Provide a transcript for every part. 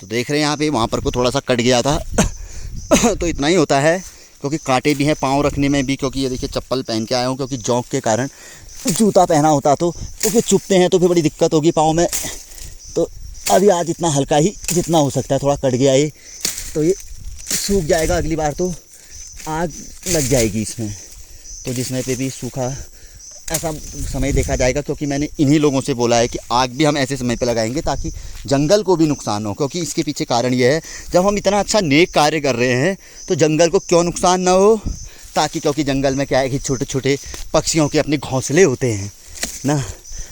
तो देख रहे हैं यहाँ पे, वहाँ पर को थोड़ा सा कट गया था तो इतना ही होता है, क्योंकि कांटे भी हैं पाँव रखने में भी, क्योंकि ये देखिए चप्पल पहन के आया हूँ, क्योंकि जौंक के कारण जूता पहना होता तो फिर चुभते हैं तो फिर बड़ी दिक्कत होगी पाँव में। तो अभी आज इतना हल्का ही जितना हो सकता है, थोड़ा कट गया ये, तो ये सूख जाएगा, अगली बार तो आग लग जाएगी इसमें। तो जिसमें पे भी सूखा ऐसा समय देखा जाएगा, क्योंकि मैंने इन्हीं लोगों से बोला है कि आग भी हम ऐसे समय पे लगाएंगे ताकि जंगल को भी नुकसान हो। क्योंकि इसके पीछे कारण ये है, जब हम इतना अच्छा नेक कार्य कर रहे हैं तो जंगल को क्यों नुकसान ना हो, ताकि क्योंकि जंगल में क्या है कि छोटे छोटे पक्षियों के अपने घोंसले होते हैं ना।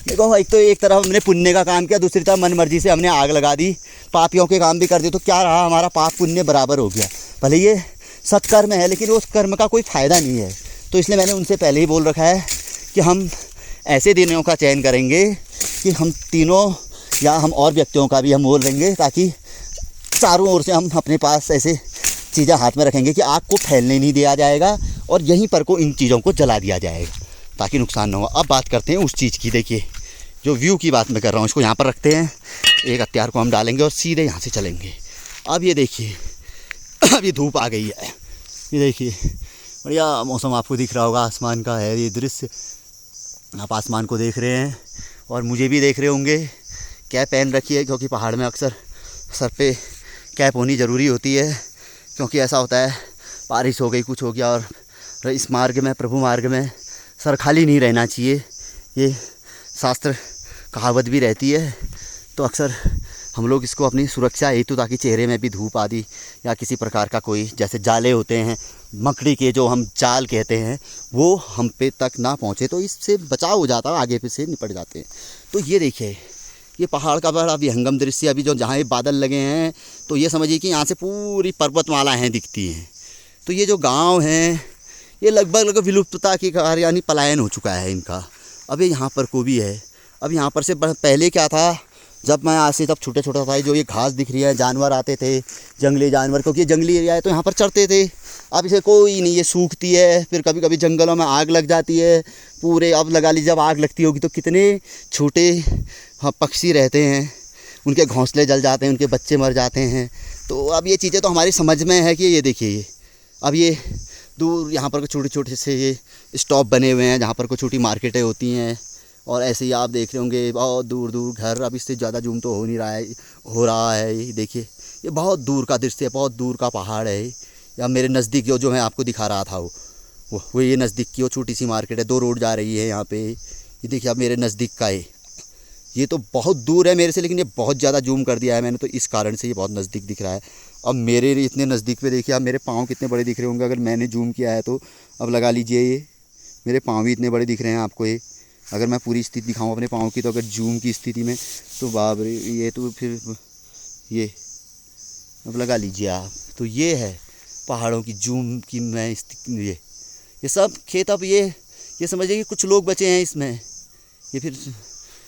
देखो, एक तो एक तरफ हमने पुण्य का काम किया, दूसरी तरफ मन मर्जी से हमने आग लगा दी, पापियों के काम भी कर दिए, तो क्या रहा, हमारा पाप पुण्य बराबर हो गया। भले ये सत्कर्म है लेकिन उस कर्म का कोई फ़ायदा नहीं है। तो इसलिए मैंने उनसे पहले ही बोल रखा है कि हम ऐसे दिनों का चयन करेंगे कि हम तीनों या हम और व्यक्तियों का भी हम बोल लेंगे, ताकि चारों ओर से हम अपने पास ऐसे चीज़ें हाथ में रखेंगे कि आग को फैलने नहीं दिया जाएगा और यहीं पर को इन चीज़ों को जला दिया जाएगा ताकि नुकसान ना हो। अब बात करते हैं उस चीज़ की। देखिए, जो व्यू की बात मैं कर रहा हूँ, इसको यहाँ पर रखते हैं, एक हथियार को हम डालेंगे और सीधे यहाँ से चलेंगे। अब ये देखिए, अभी धूप आ गई है, ये देखिए बढ़िया मौसम आपको दिख रहा होगा, आसमान का है ये दृश्य। आप आसमान को देख रहे हैं और मुझे भी देख रहे होंगे। कैप पहन रखी है, क्योंकि पहाड़ में अक्सर सर पे कैप होनी ज़रूरी होती है, क्योंकि ऐसा होता है बारिश हो गई, कुछ हो गया, और इस मार्ग में, प्रभु मार्ग में सर खाली नहीं रहना चाहिए, ये शास्त्र कहावत भी रहती है। तो अक्सर हम लोग इसको अपनी सुरक्षा हेतु, ताकि चेहरे में भी धूप आदि या किसी प्रकार का कोई जैसे जाले होते हैं मकड़ी के, जो हम जाल कहते हैं, वो हम पे तक ना पहुँचे, तो इससे बचाव हो जाता है, आगे पे से निपट जाते हैं। तो ये देखिए, ये पहाड़ का बड़ा विहंगम दृश्य। अभी जो जहाँ ये बादल लगे हैं, तो ये समझिए कि यहाँ से पूरी पर्वतमालाएँ दिखती हैं। तो ये जो गाँव हैं, ये लगभग विलुप्तता की कार यानी पलायन हो चुका है इनका। अब यहाँ पर को भी है। अब यहाँ पर से पहले क्या था, जब मैं आज से जब छोटे छोटा था, जो ये घास दिख रही है, जानवर आते थे, जंगली जानवर, क्योंकि ये जंगली एरिया है तो यहाँ पर चढ़ते थे। अब इसे कोई नहीं, ये सूखती है, फिर कभी कभी जंगलों में आग लग जाती है पूरे। अब लगा लीजिए, जब आग लगती होगी तो कितने छोटे पक्षी रहते हैं, उनके घोंसले जल जाते हैं, उनके बच्चे मर जाते हैं। तो अब ये चीज़ें तो हमारी समझ में है कि ये देखिए, अब ये दूर यहाँ पर छोटे छोटे से ये स्टॉप बने हुए हैं, जहाँ पर कुछ छोटी मार्केटें होती हैं, और ऐसे ही आप देख रहे होंगे बहुत दूर दूर घर। अब इससे ज़्यादा जूम तो हो नहीं रहा है, हो रहा है। ये देखिए, ये बहुत दूर का दृश्य है, बहुत दूर का पहाड़ है। या मेरे नज़दीक जो मैं आपको दिखा रहा था वो ये नज़दीक की वो छोटी सी मार्केट है, 2 रोड जा रही है यहाँ पे। ये देखिए, अब मेरे नज़दीक का है, ये तो बहुत दूर है मेरे से, लेकिन ये बहुत ज़्यादा जूम कर दिया है मैंने, तो इस कारण से ये बहुत नज़दीक दिख रहा है। अब मेरे इतने नज़दीक पे देखिए, अब मेरे पाँव कितने बड़े दिख रहे होंगे अगर मैंने जूम किया है तो। अब लगा लीजिए, ये मेरे पाँव भी इतने बड़े दिख रहे हैं आपको। ये अगर मैं पूरी स्थिति दिखाऊं अपने पाँव की, तो अगर जूम की स्थिति में, तो बाप रे, ये तो फिर ये अब लगा लीजिए आप। तो ये है पहाड़ों की जूम की मैं ये सब खेत। अब ये समझिए कि कुछ लोग बचे हैं इसमें, ये फिर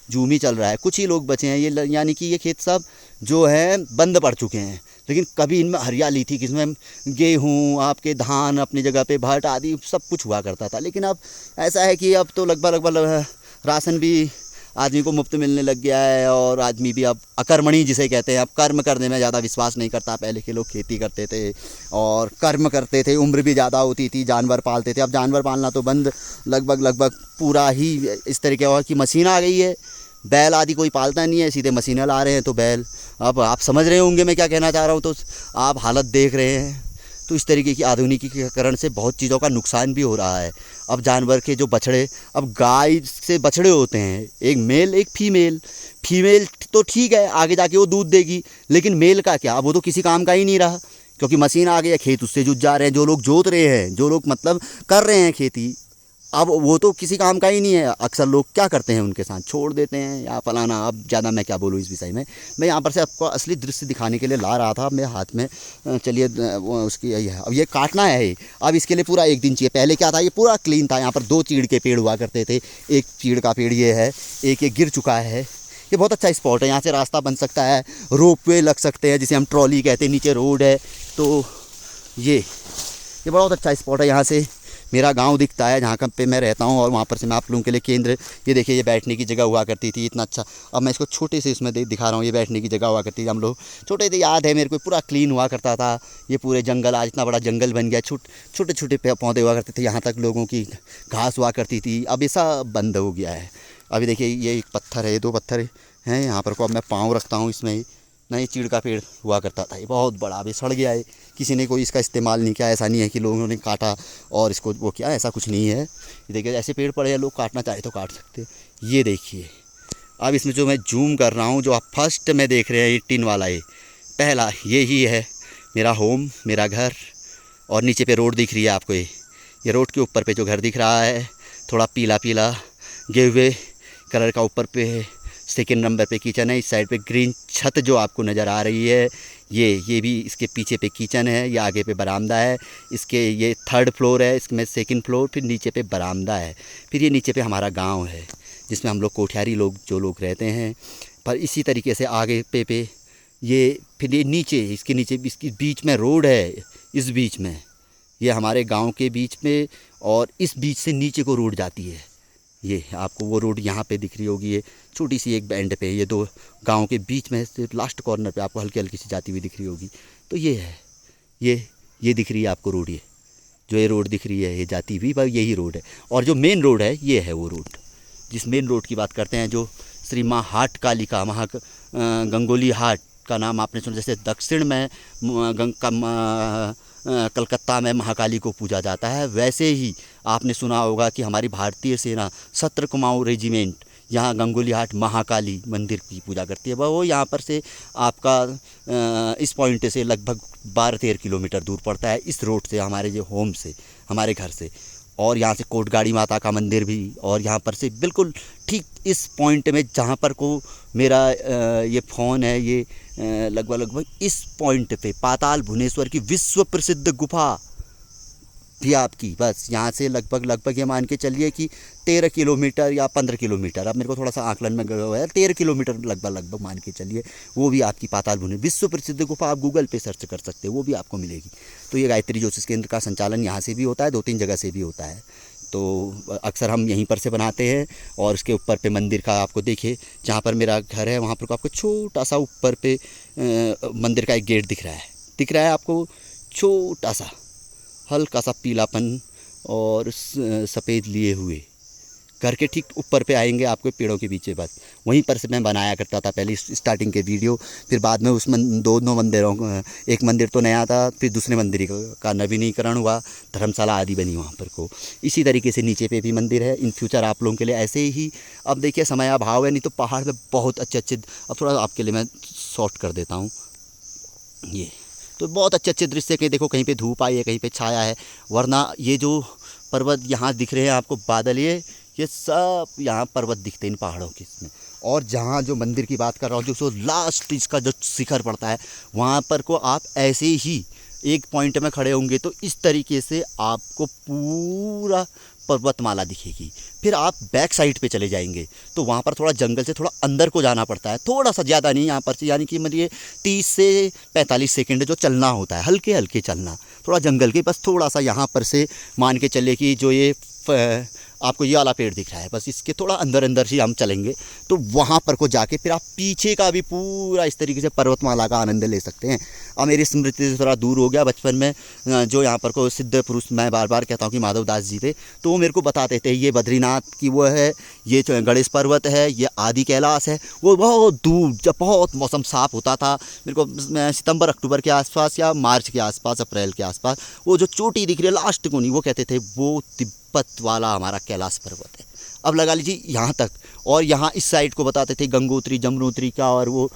जूम ही चल रहा है, कुछ ही लोग बचे हैं ये, यानी कि ये खेत सब जो है बंद पड़ चुके हैं। लेकिन कभी इनमें हरियाली थी, किसमें गेहूँ, आपके धान अपनी जगह पे, भट आदि सब कुछ हुआ करता था। लेकिन अब ऐसा है कि अब तो लगभग राशन भी आदमी को मुफ्त मिलने लग गया है, और आदमी भी अब अकर्मणी जिसे कहते हैं, अब कर्म करने में ज़्यादा विश्वास नहीं करता। पहले के लोग खेती करते थे और कर्म करते थे, उम्र भी ज़्यादा होती थी, जानवर पालते थे। अब जानवर पालना तो बंद लगभग पूरा ही इस तरीके हुआ कि मशीन आ गई है, बैल आदि कोई पालता नहीं है, सीधे मशीनें ला रहे हैं तो बैल। अब आप समझ रहे होंगे मैं क्या कहना चाह रहा हूँ, तो आप हालत देख रहे हैं। तो इस तरीके की आधुनिकीकरण से बहुत चीज़ों का नुकसान भी हो रहा है। अब जानवर के जो बछड़े, अब गाय से बछड़े होते हैं, एक मेल एक फीमेल तो ठीक है, आगे जाके वो दूध देगी, लेकिन मेल का क्या, वो तो किसी काम का ही नहीं रहा, क्योंकि मशीन आ गई है, खेत उससे जुत जा रहे हैं। जो लोग जोत रहे हैं, जो लोग मतलब कर रहे हैं खेती, अब वो तो किसी काम का ही नहीं है। अक्सर लोग क्या करते हैं, उनके साथ छोड़ देते हैं या फलाना। अब ज़्यादा मैं क्या बोलूँ इस विषय में। मैं यहाँ पर से आपको असली दृश्य दिखाने के लिए ला रहा था मेरे हाथ में। चलिए, उसकी यही है, अब ये काटना है। अब इसके लिए पूरा 1 दिन चाहिए। पहले क्या था, ये पूरा क्लीन था, यहाँ पर 2 चीड़ के पेड़ हुआ करते थे। एक चीड़ का पेड़ ये है, एक ये गिर चुका है। ये बहुत अच्छा स्पॉट है, यहाँ से रास्ता बन सकता है, रोपवे लग सकते हैं जिसे हम ट्रॉली कहते हैं, नीचे रोड है। तो ये बहुत अच्छा स्पॉट है, यहाँ से मेरा गांव दिखता है जहाँ पे मैं रहता हूँ, और वहाँ पर से मैं आप लोगों के लिए केंद्र, ये देखिए ये बैठने की जगह हुआ करती थी, इतना अच्छा। अब मैं इसको छोटे से इसमें दिखा रहा हूँ, ये बैठने की जगह हुआ करती थी। हम लोग छोटे थे, याद है मेरे को, पूरा क्लीन हुआ करता था ये पूरे जंगल। आज इतना बड़ा जंगल बन गया, छोटे छोटे पौधे हुआ करते थे, यहाँ तक लोगों की घास हुआ करती थी। अब ये सब बंद हो गया है। अभी देखिए ये एक पत्थर है, 2 पत्थर हैं यहाँ पर को, अब मैं पाँव रखता हूँ इसमें। ना ये चीड़ का पेड़ हुआ करता था, ये बहुत बड़ा, अभी सड़ गया है, किसी ने कोई इसका इस्तेमाल नहीं किया। ऐसा नहीं है कि लोगों ने काटा और इसको वो किया, ऐसा कुछ नहीं है। ये देखिए ऐसे पेड़ पड़े हैं, लोग काटना चाहे तो काट सकते। ये देखिए अब इसमें जो मैं जूम कर रहा हूँ, जो आप फर्स्ट में देख रहे हैं ये टिन वाला, ये पहला यही है मेरा होम, मेरा घर। और नीचे पे रोड दिख रही है आपको, ये रोड के ऊपर पे जो घर दिख रहा है थोड़ा पीला पीला गेहुए कलर का, ऊपर पे 2nd नंबर पे किचन है। इस साइड पे ग्रीन छत जो आपको नज़र आ रही है, ये भी इसके पीछे पे किचन है, ये आगे पे बरामदा है। इसके ये 3rd फ्लोर है, इसमें 2nd फ्लोर, फिर नीचे पे बरामदा है, फिर ये नीचे पे हमारा गांव है जिसमें हम लोग कोठियारी लोग जो लोग रहते हैं। पर इसी तरीके से आगे पे ये फिर ये नीचे, इसके नीचे इसके बीच में रोड है, इस बीच में ये हमारे गांव के बीच में, और इस बीच से नीचे को रोड जाती है। ये आपको वो रोड यहाँ पे दिख रही होगी, ये छोटी सी एक बैंड पे, ये 2 गाँव के बीच में से लास्ट कॉर्नर पे आपको हल्की हल्की सी जाती हुई दिख रही होगी। तो ये है, ये दिख रही है आपको रोड, ये रोड दिख रही है, ये जाती हुई भाई यही रोड है। और जो मेन रोड है ये है वो रोड, जिस मेन रोड की बात करते हैं, जो श्री माँ हाट कालिका गंगोली हाट का नाम आपने सुना। जैसे दक्षिण में कलकत्ता में महाकाली को पूजा जाता है, वैसे ही आपने सुना होगा कि हमारी भारतीय सेना 17 कुमाऊँ रेजिमेंट यहाँ गंगोली हाट महाकाली मंदिर की पूजा करती है। वो यहाँ पर से आपका इस पॉइंट से लगभग 12-13 किलोमीटर दूर पड़ता है, इस रोड से, हमारे जो होम से, हमारे घर से। और यहाँ से कोटगाड़ी माता का मंदिर भी, और यहाँ पर से बिल्कुल ठीक इस पॉइंट में जहाँ पर को मेरा ये फ़ोन है, ये लगभग इस पॉइंट पे पाताल भुवनेश्वर की विश्व प्रसिद्ध गुफा थी आपकी। बस यहाँ से लगभग ये मान के चलिए कि 13 किलोमीटर या 15 किलोमीटर, अब मेरे को थोड़ा सा आकलन में गया हुआ है, 13 किलोमीटर लगभग मान के चलिए, वो भी आपकी पाताल भुवनेश्वर विश्व प्रसिद्ध गुफा आप गूगल पे सर्च कर सकते हैं, वो भी आपको मिलेगी। तो ये गायत्री ज्योतिष केंद्र का संचालन यहाँ से भी होता है, 2-3 जगह से भी होता है। तो अक्सर हम यहीं पर से बनाते हैं। और उसके ऊपर पे मंदिर का आपको देखिए, जहाँ पर मेरा घर है वहाँ पर आपको छोटा सा ऊपर पे मंदिर का एक गेट दिख रहा है आपको, छोटा सा हल्का सा पीलापन और सफ़ेद लिए हुए। घर के ठीक ऊपर पे आएंगे आपको पेड़ों के पीछे, बस वहीं पर से मैं बनाया करता था पहले स्टार्टिंग के वीडियो। फिर बाद में उसमें 2 मंदिरों, एक मंदिर तो नया था, फिर दूसरे मंदिर का नवीनीकरण हुआ, धर्मशाला आदि बनी वहाँ पर को। इसी तरीके से नीचे पे भी मंदिर है। इन फ्यूचर आप लोगों के लिए ऐसे ही, अब देखिए समय अभाव है, नहीं तो पहाड़ पे बहुत अच्छे, अब थोड़ा आपके लिए मैं शॉर्ट कर देता हूँ। ये तो बहुत अच्छे दृश्य के, देखो कहीं पे धूप आई है, कहीं पे छाया है, वरना ये जो पर्वत यहाँ दिख रहे हैं आपको, बादल, ये सब यहाँ पर्वत दिखते हैं इन पहाड़ों के इसमें। और जहाँ जो मंदिर की बात कर रहा हूँ, जो लास्ट इसका जो शिखर पड़ता है, वहाँ पर को आप ऐसे ही एक पॉइंट में खड़े होंगे तो इस तरीके से आपको पूरा पर्वतमाला दिखेगी। फिर आप बैक साइड पे चले जाएंगे तो वहाँ पर थोड़ा जंगल से थोड़ा अंदर को जाना पड़ता है, थोड़ा सा, ज़्यादा नहीं यहाँ पर से, यानी कि मतलब 30 से 45 सेकंड जो चलना होता है, हल्के हल्के चलना, थोड़ा जंगल के, बस थोड़ा सा यहाँ पर से मान के चले कि जो ये आपको ये वाला पेड़ दिख रहा है, बस इसके थोड़ा अंदर से हम चलेंगे तो वहाँ पर को जाके फिर आप पीछे का भी पूरा इस तरीके से पर्वतमाला का आनंद ले सकते हैं। अब मेरी स्मृति से थोड़ा दूर हो गया, बचपन में जो यहाँ पर को सिद्ध पुरुष, मैं बार बार कहता हूँ कि माधव दास जी थे, तो वो मेरे को बताते थे ये बद्रीनाथ की वो है, ये जो गणेश पर्वत है, ये आदि कैलाश है। वो बहुत दूर, जब बहुत मौसम साफ़ होता था, मेरे को सितंबर अक्टूबर के आसपास या मार्च के आसपास, अप्रैल के आसपास, वो जो चोटी दिख रही है लास्ट को नहीं, वो कहते थे वो तिब्बत वाला हमारा कैलाश पर्वत है। अब लगा लीजिए यहाँ तक, और यहाँ इस साइड को बताते थे गंगोत्री, जमुनोत्री का, और वो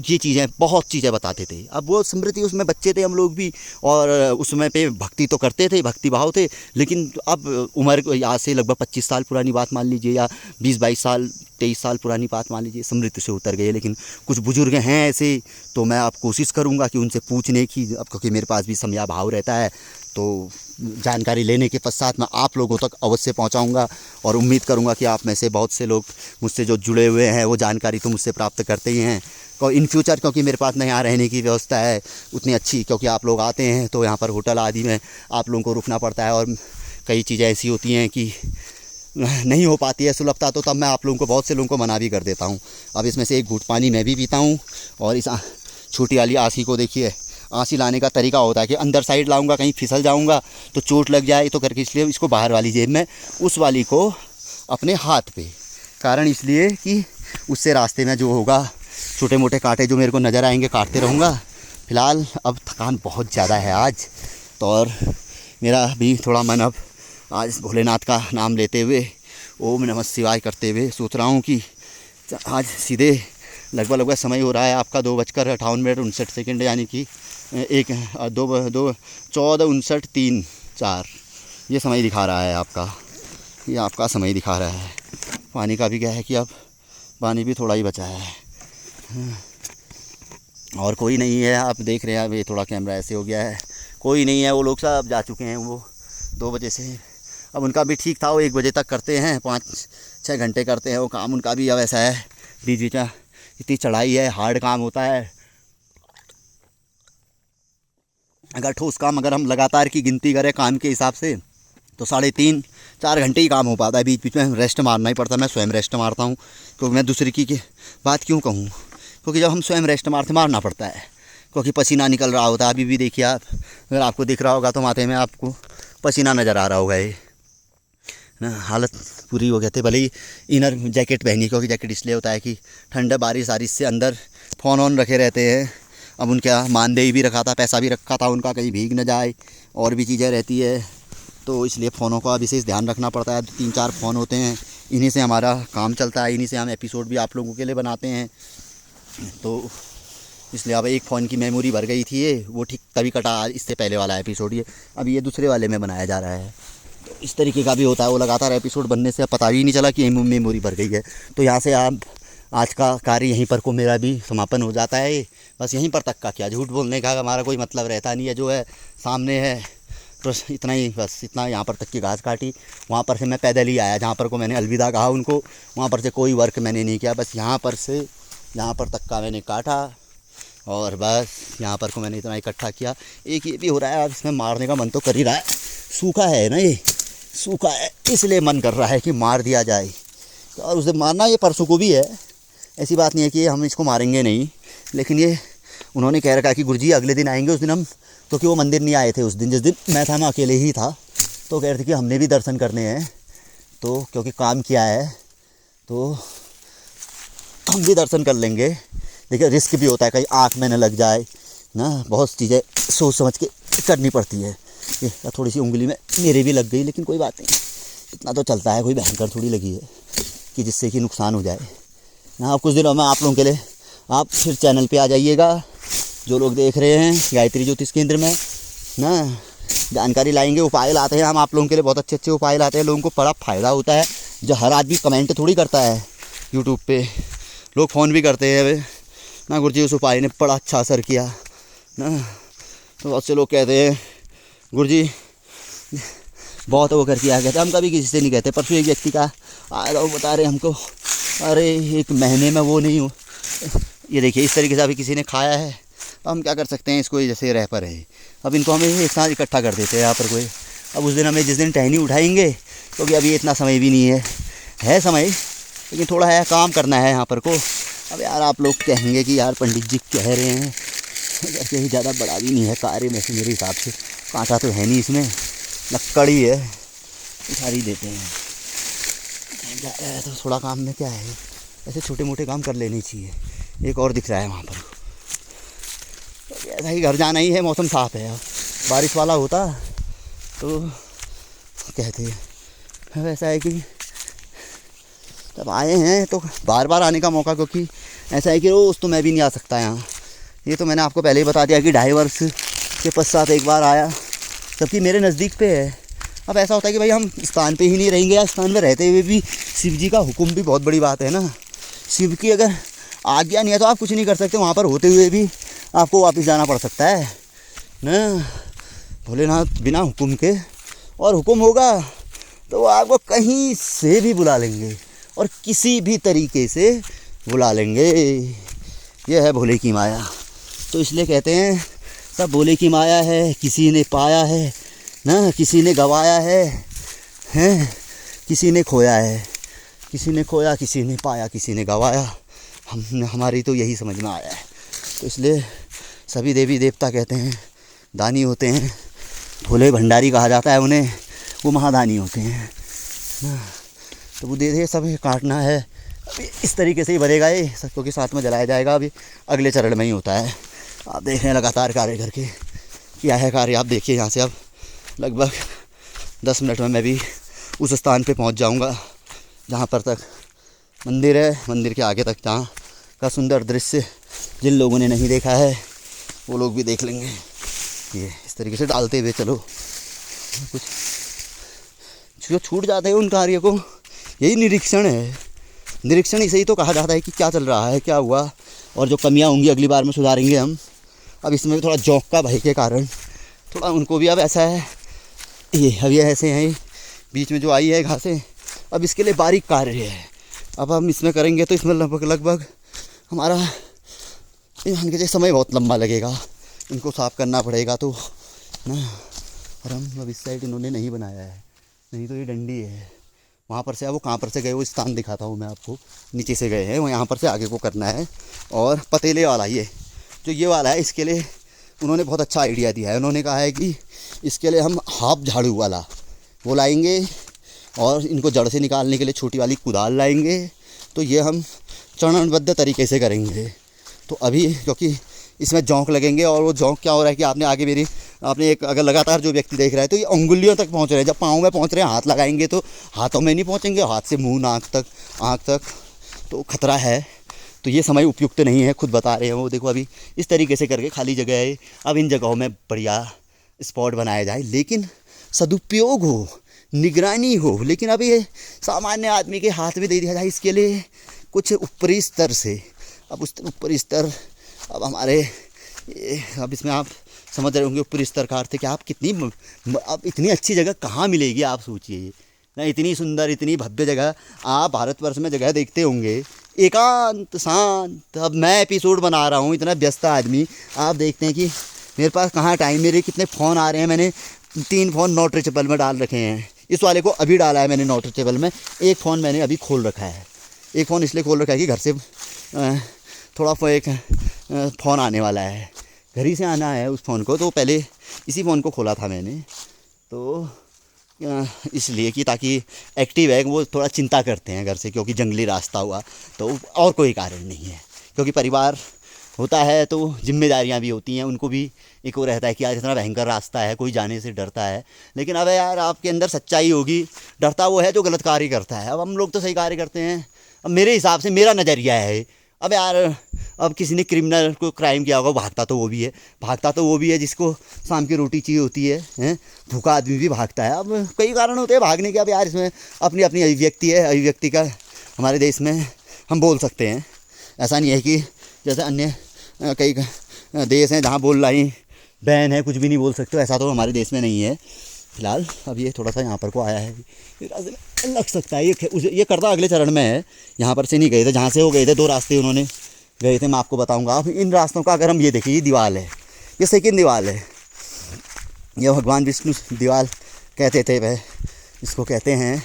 ये चीज़ें, बहुत चीज़ें बताते थे। अब वो स्मृति, उसमें बच्चे थे हम लोग भी, और उसमें पे भक्ति तो करते थे, भक्ति भाव थे, लेकिन अब उम्र आज से लगभग 25 साल पुरानी बात मान लीजिए, या 20-22 साल 23 साल पुरानी बात मान लीजिए, स्मृति से उतर गई है। लेकिन कुछ बुजुर्ग हैं ऐसे, तो मैं अब कोशिश करूँगा कि उनसे पूछने की, अब क्योंकि मेरे पास भी समयाभाव रहता है, तो जानकारी लेने के पश्चात मैं आप लोगों तक अवश्य पहुंचाऊंगा। और उम्मीद करूंगा कि आप में से बहुत से लोग मुझसे जो जुड़े हुए हैं वो जानकारी तो मुझसे प्राप्त करते ही हैं। और इन फ्यूचर, क्योंकि मेरे पास नहीं यहाँ रहने की व्यवस्था है उतनी अच्छी, क्योंकि आप लोग आते हैं तो यहाँ पर होटल आदि में आप लोगों को रुकना पड़ता है, और कई चीज़ें ऐसी होती हैं कि नहीं हो पाती है सुलभता, तो तब मैं आप लोगों को, बहुत से लोगों को मना भी कर देता हूँ। अब इसमें से एक घूंट पानी मैं भी पीता हूँ। और इस छोटी वाली आंसी को देखिए, आंसी लाने का तरीका होता है कि अंदर साइड लाऊंगा, कहीं फिसल जाऊंगा तो चोट लग जाए, तो करके इसलिए इसको बाहर वाली जेब में, उस वाली को अपने हाथ पे, कारण इसलिए कि उससे रास्ते में जो होगा छोटे मोटे कांटे जो मेरे को नज़र आएंगे काटते रहूँगा। फ़िलहाल अब थकान बहुत ज़्यादा है आज, तो और मेरा भी थोड़ा मन अब आज भोलेनाथ का नाम लेते हुए, ओम नमः शिवाय करते हुए सोच रहा हूँ कि आज सीधे लगभग समय हो रहा है आपका 2:58 यानी कि 14:59 ये समय दिखा रहा है आपका, ये आपका समय दिखा रहा है। पानी का भी क्या है कि अब पानी भी थोड़ा ही बचा है और कोई नहीं है। आप देख रहे हैं, अब ये थोड़ा कैमरा ऐसे हो गया है, कोई नहीं है, वो लोग सब जा चुके हैं, वो 2 बजे से। अब उनका भी ठीक था, वो 1 बजे तक करते हैं, 5-6 घंटे करते हैं वो काम, उनका भी अब ऐसा है। बीच बीच में इतनी चढ़ाई है, हार्ड काम होता है। अगर ठोस काम अगर हम लगातार की गिनती करें काम के हिसाब से तो 3.5-4 घंटे ही काम हो पाता है। बीच बीच में रेस्ट मारना ही पड़ता है, मैं स्वयं रेस्ट मारता हूँ, क्योंकि मैं दूसरे की बात क्यों कहूँ, क्योंकि जब हम स्वयं रेस्ट मारना पड़ता है, क्योंकि पसीना निकल रहा होता है। अभी भी देखिए आप, अगर आपको दिख रहा होगा तो माथे में आपको पसीना नज़र आ रहा होगा, ये ना हालत पूरी हो गए थे। भले ही इनर जैकेट पहनी, क्योंकि जैकेट इसलिए होता है कि ठंड बारिश से अंदर फ़ोन ऑन रखे रहते हैं। अब उनका मानदेय भी रखा था, पैसा भी रखा था उनका, कहीं भीग न जाए, और भी चीज़ें रहती है, तो इसलिए फ़ोनों का विशेष ध्यान रखना पड़ता है। 3-4 फ़ोन होते हैं, इन्हीं से हमारा काम चलता है, इन्हीं से हम एपिसोड भी आप लोगों के लिए बनाते हैं। तो इसलिए अब एक फ़ोन की मेमोरी भर गई थी, ये वो ठीक तभी कटा, इससे पहले वाला एपिसोड ये अभी ये दूसरे वाले में बनाया जा रहा है। तो इस तरीके का भी होता है, वो लगातार एपिसोड बनने से पता ही नहीं चला कि मेमोरी भर गई है। तो यहाँ से आप आज का कार्य यहीं पर को मेरा भी समापन हो जाता है। बस यहीं पर तक का, क्या झूठ बोलने का हमारा कोई मतलब रहता नहीं है, जो है सामने है तो इतना ही, बस इतना। यहाँ पर तक की घास काटी, वहाँ पर से मैं पैदल ही आया, जहाँ पर को मैंने अलविदा कहा उनको, वहाँ पर से कोई वर्क मैंने नहीं किया, बस यहाँ पर से यहाँ पर तक का मैंने काटा, और बस यहाँ पर को मैंने इतना इकट्ठा किया। एक ये भी हो रहा है, अब इसमें मारने का मन तो कर ही रहा है, सूखा है ना, ये सूखा है इसलिए मन कर रहा है कि मार दिया जाए। और उसे मारना ये परसों को भी है, ऐसी बात नहीं है कि हम इसको मारेंगे नहीं, लेकिन ये उन्होंने कह रखा है कि गुरुजी अगले दिन आएंगे। उस दिन हम, क्योंकि वो मंदिर नहीं आए थे उस दिन, जिस दिन मैं था मैं अकेले ही था, तो कह रहे थे कि हमने भी दर्शन करने हैं, तो क्योंकि काम किया है तो हम भी दर्शन कर लेंगे। देखिए रिस्क भी होता है, कहीं आँख में न लग जाए ना, बहुत चीज़ें सोच समझ के करनी पड़ती है। ये थोड़ी सी उंगली में मेरे भी लग गई, लेकिन कोई बात नहीं, इतना तो चलता है, कोई भयंकर थोड़ी लगी है कि जिससे कि नुकसान हो जाए ना। अब कुछ दिनों में आप लोगों के लिए आप फिर चैनल पे आ जाइएगा, जो लोग देख रहे हैं गायत्री ज्योतिष केंद्र में ना, जानकारी लाएंगे, उपाय लाते हैं हम आप लोगों के लिए, बहुत अच्छे अच्छे उपाय लाते हैं, लोगों को बड़ा फ़ायदा होता है। जो हर आदमी कमेंट थोड़ी करता है यूट्यूब पे, लोग फ़ोन भी करते हैं ना, गुरुजी उस उपाय ने बड़ा अच्छा असर किया ना। तो बहुत से लोग कहते हैं गुरुजी बहुत वो कर किया, कहते हम कभी किसी से नहीं कहते। परसों एक व्यक्ति का आया, वो बता रहे हमको, अरे 1 महीने में वो नहीं हो, ये देखिए इस तरीके से अभी किसी ने खाया है, तो हम क्या कर सकते हैं, इसको जैसे रह पर है। अब इनको हमें एक साथ इकट्ठा कर देते हैं यहाँ पर कोई। अब उस दिन हमें जिस दिन टहनी उठाएंगे, क्योंकि अभी इतना समय भी नहीं है समय, लेकिन थोड़ा है काम करना है यहाँ पर को। अब यार आप लोग कहेंगे कि यार पंडित जी कह रहे हैं, वैसे ही ज़्यादा बड़ा भी नहीं है कार्य में से, मेरे हिसाब से कांटा तो है नहीं इसमें, लकड़ी है, उठा ही देते हैं। तो थोड़ा काम में क्या है, ऐसे छोटे मोटे काम कर लेने चाहिए। एक और दिख रहा है वहाँ पर, तो ऐसा ही घर जाना ही है, मौसम साफ़ है, बारिश वाला होता तो कहते हैं। वैसा है कि जब आए हैं तो बार बार आने का मौका, क्योंकि ऐसा है कि रोज़ तो मैं भी नहीं आ सकता यहाँ, ये तो मैंने आपको पहले ही बता दिया कि 2.5 वर्ष के पश्चात एक बार आया, जबकि मेरे नज़दीक पे है। अब ऐसा होता है कि भाई हम स्थान पे ही नहीं रहेंगे, या स्थान में रहते हुए भी शिव जी का हुक्म भी बहुत बड़ी बात है ना। शिव की अगर आज्ञा नहीं है तो आप कुछ नहीं कर सकते, वहाँ पर होते हुए भी आपको वापस जाना पड़ सकता है ना। भोलेनाथ बिना हुक्म के, और हुक्म होगा तो वो आपको कहीं से भी बुला लेंगे, और किसी भी तरीके से बुला लेंगे। यह है भोले की माया। तो इसलिए कहते हैं सब भोले की माया है, किसी ने पाया है ना, किसी ने गवाया है हैं, किसी ने खोया है, किसी ने खोया, किसी ने पाया, किसी ने गंवाया। हमारी तो यही समझ में आया है। तो इसलिए सभी देवी देवता कहते हैं दानी होते हैं, भोले भंडारी कहा जाता है उन्हें, वो महादानी होते हैं। तो वो दे सब काटना है। अभी इस तरीके से ही भरेगा ये, क्योंकि साथ में जलाया जाएगा। अभी अगले चरण में ही होता है। आप देख रहे हैं लगातार कार्य करके क्या है कार्य। आप देखिए यहाँ से अब लगभग 10 मिनट में मैं भी उस स्थान पे पहुँच जाऊँगा जहाँ पर तक मंदिर है, मंदिर के आगे तक जहाँ का सुंदर दृश्य जिन लोगों ने नहीं देखा है वो लोग भी देख लेंगे। ये इस तरीके से डालते हुए चलो, कुछ जो छूट जाते हैं उन कार्य को, यही निरीक्षण है। निरीक्षण इसे ही तो कहा जाता है कि क्या चल रहा है, क्या हुआ, और जो कमियां होंगी अगली बार में सुधारेंगे हम। अब इसमें भी थोड़ा जौक का भय के कारण थोड़ा उनको भी अब ऐसा है, ये अब ये ऐसे हैं बीच में जो आई है घासें, अब इसके लिए बारीक कार्य है। अब हम इसमें करेंगे तो इसमें लगभग हमारा मान के समय बहुत लंबा लगेगा, इनको साफ़ करना पड़ेगा तो ना। और हम अब इस साइड इन्होंने नहीं बनाया है, नहीं तो ये डंडी है। वहाँ पर से वो कहाँ पर से गए वो स्थान दिखाता हूँ मैं आपको, नीचे से गए हैं वो, यहाँ पर से आगे को करना है। और पतीले वाला ये वाला है, इसके लिए उन्होंने बहुत अच्छा आइडिया दिया है। उन्होंने कहा है कि इसके लिए हम हाफ झाड़ू वाला वो लाएंगे और इनको जड़ से निकालने के लिए छोटी वाली कुदाल लाएंगे। तो ये हम चरणबद्ध तरीके से करेंगे। तो अभी क्योंकि इसमें जौंक लगेंगे, और वो जौंक क्या हो रहा है कि आपने एक अगर लगातार जो व्यक्ति देख रहा है तो ये उंगलियों तक पहुंच रहे हैं। जब पाँव में पहुंच रहे हैं हाथ लगाएंगे तो हाथों में नहीं पहुंचेंगे, हाथ से मुंह नाक तक, आँख तक, तो खतरा है। तो ये समय उपयुक्त नहीं है, खुद बता रहे हैं वो। देखो अभी इस तरीके से करके खाली जगह है, अब इन जगहों में बढ़िया स्पॉट बनाया जाए, लेकिन सदुपयोग हो, निगरानी हो। लेकिन अब ये सामान्य आदमी के हाथ में दे दिया जाए, इसके लिए कुछ ऊपरी स्तर से, अब उस ऊपरी स्तर अब हमारे अब इसमें आप समझ रहे होंगे ऊपरी स्तर का अर्थ है कि आप अब इतनी अच्छी जगह कहाँ मिलेगी। आप सोचिए ना, इतनी सुंदर इतनी भव्य जगह आप भारतवर्ष में जगह देखते होंगे, एकांत शांत। अब मैं एपिसोड बना रहा हूँ, इतना व्यस्त आदमी, आप देखते हैं कि मेरे पास कहाँ टाइम, मेरे कितने फ़ोन आ रहे हैं। मैंने 3 फ़ोन नॉट रीचेबल में डाल रखे हैं, इस वाले को अभी डाला है मैंने नॉट रीचेबल में। एक फ़ोन मैंने अभी खोल रखा है, एक फ़ोन इसलिए खोल रखा है कि घर से थोड़ा एक फ़ोन आने वाला है, घर ही से आना है उस फ़ोन को, तो पहले इसी फ़ोन को खोला था मैंने। तो इसलिए कि ताकि एक्टिव है, वो थोड़ा चिंता करते हैं घर से, क्योंकि जंगली रास्ता हुआ, तो और कोई कारण नहीं है। क्योंकि परिवार होता है तो जिम्मेदारियां भी होती हैं, उनको भी एक वो रहता है कि यार इतना भयंकर रास्ता है, कोई जाने से डरता है। लेकिन अब यार आपके अंदर सच्चाई होगी, डरता वो है जो गलत कार्य करता है। अब हम लोग तो सही कार्य करते हैं। अब मेरे हिसाब से मेरा नज़रिया है, अब यार अब किसी ने क्रिमिनल को क्राइम किया होगा, भागता तो वो भी है जिसको शाम की रोटी चाहिए होती है, भूखा आदमी भी भागता है। अब कई कारण होते हैं भागने के। अब यार इसमें अपनी अपनी अभिव्यक्ति है, अभिव्यक्ति का हमारे देश में हम बोल सकते हैं। ऐसा नहीं है कि जैसे अन्य कई देश हैं जहाँ बोल रही बैन है, कुछ भी नहीं बोल सकते, ऐसा तो हमारे देश में नहीं है फिलहाल। अब ये थोड़ा सा यहाँ पर को आया है, लग सकता है ये करता अगले चरण में है। यहाँ पर से नहीं गए थे, जहाँ से वो गए थे 2 रास्ते उन्होंने गए थे, मैं आपको बताऊँगा। अब इन रास्तों का अगर हम ये देखिए, ये दीवार है, ये सेकंड दीवार है, ये भगवान विष्णु दीवार कहते थे वह, इसको कहते हैं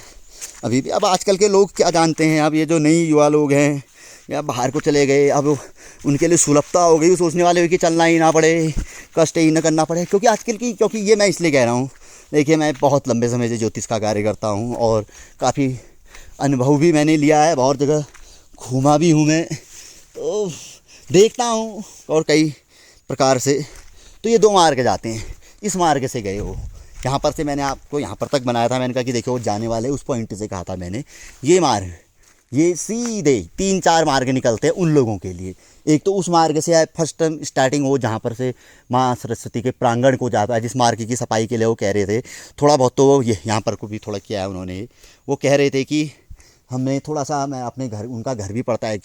अभी भी। अब आजकल के लोग क्या जानते हैं, अब ये जो नई युवा लोग हैं या बाहर को चले गए, अब उनके लिए सुलभता हो गई, सोचने वाले कि चलना ही ना पड़े, कष्ट ही ना करना पड़े। क्योंकि आजकल की, क्योंकि ये मैं इसलिए कह रहा हूँ, देखिए मैं बहुत लंबे समय से ज्योतिष का कार्य करता हूँ और काफ़ी अनुभव भी मैंने लिया है, बहुत जगह घूमा भी हूँ मैं, तो देखता हूँ और कई प्रकार से। तो ये 2 मार्ग जाते हैं, इस मार्ग से गए हो, यहाँ पर से मैंने आपको यहाँ पर तक बनाया था। मैंने कहा कि देखो वो जाने वाले, उस पॉइंट से कहा था मैंने, ये मार्ग, ये सीधे 3-4 मार्ग निकलते हैं उन लोगों के लिए। एक तो उस मार्ग से है फर्स्ट स्टार्टिंग हो, जहाँ पर से माँ सरस्वती के प्रांगण को जाता है, जिस मार्ग की सफाई के लिए वो कह रहे थे। थोड़ा बहुत तो वो यहाँ पर को भी थोड़ा किया है उन्होंने। वो कह रहे थे कि हमने थोड़ा सा, मैं अपने घर, उनका घर भी पड़ता है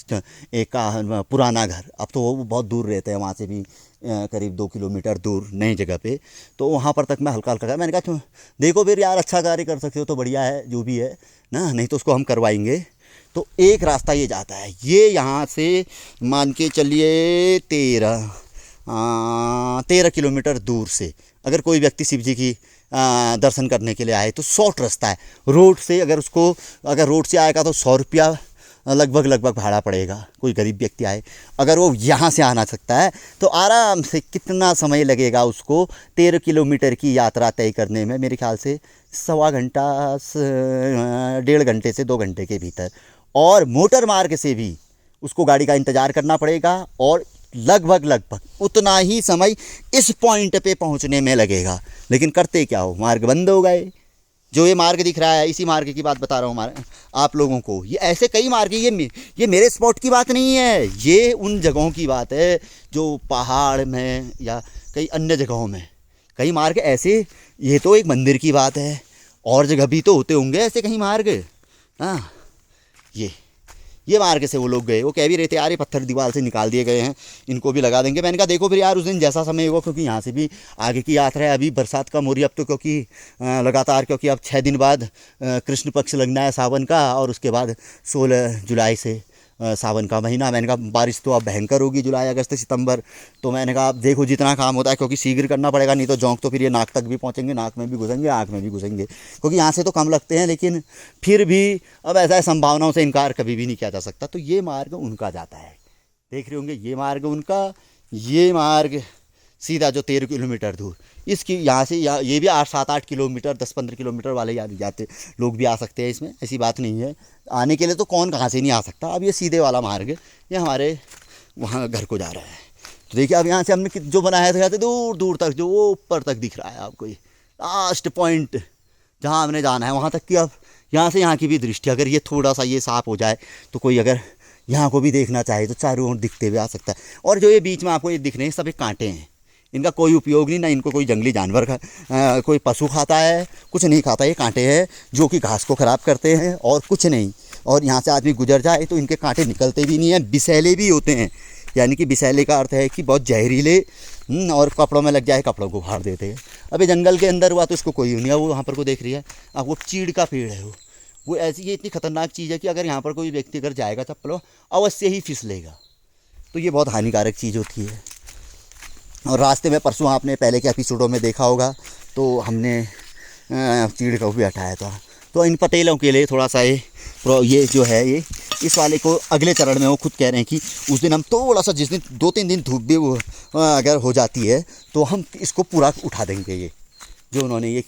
एक का पुराना घर, अब तो वो बहुत दूर रहते हैं वहाँ से भी, करीब 2 किलोमीटर दूर नई जगह पे। तो वहाँ पर तक मैं हल्का हल्का, मैंने कहा देखो फिर यार अच्छा कार्य कर सकते हो तो बढ़िया है, जो भी है ना, नहीं तो उसको हम करवाएंगे। तो एक रास्ता ये जाता है, ये यहाँ से मान के चलिए 13 किलोमीटर दूर से अगर कोई व्यक्ति शिव जी की दर्शन करने के लिए आए तो शॉर्ट रास्ता है रोड से। अगर रोड से आएगा तो 100 रुपया लगभग भाड़ा पड़ेगा। कोई गरीब व्यक्ति आए अगर वो यहाँ से आना सकता है तो आराम से कितना समय लगेगा उसको 13 किलोमीटर की यात्रा तय करने में, मेरे ख्याल से 1.25 घंटा 1.5 घंटे से 2 घंटे के भीतर। और मोटर मार्ग से भी उसको गाड़ी का इंतज़ार करना पड़ेगा और लगभग उतना ही समय इस पॉइंट पे पहुंचने में लगेगा। लेकिन करते क्या हो, मार्ग बंद हो गए। जो ये मार्ग दिख रहा है, इसी मार्ग की बात बता रहा हूँ आप लोगों को। ये ऐसे कई मार्ग हैं, ये मेरे स्पॉट की बात नहीं है, ये उन जगहों की बात है जो पहाड़ में या कई अन्य जगहों में कई मार्ग ऐसे। ये तो एक मंदिर की बात है, और जगह भी तो होते होंगे ऐसे कहीं मार्ग। हाँ, ये मार्ग से वो लोग गए। वो कह भी रहे थे यार ये पत्थर दीवार से निकाल दिए गए हैं, इनको भी लगा देंगे। मैंने कहा देखो फिर यार उस दिन जैसा समय होगा, क्योंकि यहाँ से भी आगे की यात्रा है। अभी बरसात का मोरी अब तो, क्योंकि लगातार, क्योंकि अब 6 दिन बाद कृष्ण पक्ष लगना है सावन का, और उसके बाद 16 जुलाई से सावन का महीना। मैंने कहा बारिश तो अब भयंकर होगी जुलाई अगस्त सितंबर। तो मैंने कहा अब देखो जितना काम होता है, क्योंकि शीघ्र करना पड़ेगा, नहीं तो जोंक तो फिर ये नाक तक भी पहुँचेंगे, नाक में भी घुसेंगे, आँख में भी घुसेंगे। क्योंकि यहाँ से तो कम लगते हैं, लेकिन फिर भी अब ऐसा है, संभावनाओं से इनकार कभी भी नहीं किया जा सकता। तो ये मार्ग उनका जाता है, देख रहे होंगे, ये मार्ग उनका, ये मार्ग सीधा जो 13 किलोमीटर दूर, इसकी यहाँ से ये भी 7-8 किलोमीटर 10-15 किलोमीटर वाले जाते लोग भी आ सकते हैं। इसमें ऐसी बात नहीं है, आने के लिए तो कौन कहाँ से नहीं आ सकता। अब ये सीधे वाला मार्ग ये हमारे वहाँ घर को जा रहा है। तो देखिए अब यहाँ से हमने जो बनाया था दूर दूर तक, जो वो ऊपर तक दिख रहा है आपको, ये लास्ट पॉइंट जहाँ हमने जाना है वहाँ तक की। अब यहाँ से यहाँ की भी दृष्टि, अगर ये थोड़ा सा ये साफ हो जाए तो कोई अगर यहाँ को भी देखना चाहे तो चारों ओर दिखते हुए आ सकता है। और जो ये बीच में आपको ये दिख रहे हैं सब एक कांटे हैं, इनका कोई उपयोग नहीं, ना इनको कोई जंगली जानवर कोई पशु खाता है, कुछ नहीं खाता। ये कांटे हैं जो कि घास को ख़राब करते हैं और कुछ नहीं। और यहाँ से आदमी गुजर जाए तो इनके कांटे निकलते भी नहीं हैं, विषैले भी होते हैं। यानी कि विषैले का अर्थ है कि बहुत जहरीले, और कपड़ों में लग जाए कपड़ों को फाड़ देते हैं। अभी जंगल के अंदर हुआ तो इसको कोई नहीं है। वो वहाँ पर को देख रही है आप, वो चीड़ का पेड़ है, वो ऐसी, ये इतनी खतरनाक चीज़ है कि अगर यहाँ पर कोई व्यक्ति अगर जाएगा चप्पलों अवश्य ही फिसलेगा। तो ये बहुत हानिकारक चीज़ होती है। और रास्ते में परसों आपने पहले के एपिसोडों में देखा होगा तो हमने चीड़ को भी हटाया था। तो इन पटेलों के लिए थोड़ा सा ये जो है ये इस वाले को अगले चरण में वो खुद कह रहे हैं कि उस दिन हम थोड़ा सा, जिस दिन 2-3 दिन धूप भी अगर हो जाती है तो हम इसको पूरा उठा देंगे। ये जो उन्होंने ये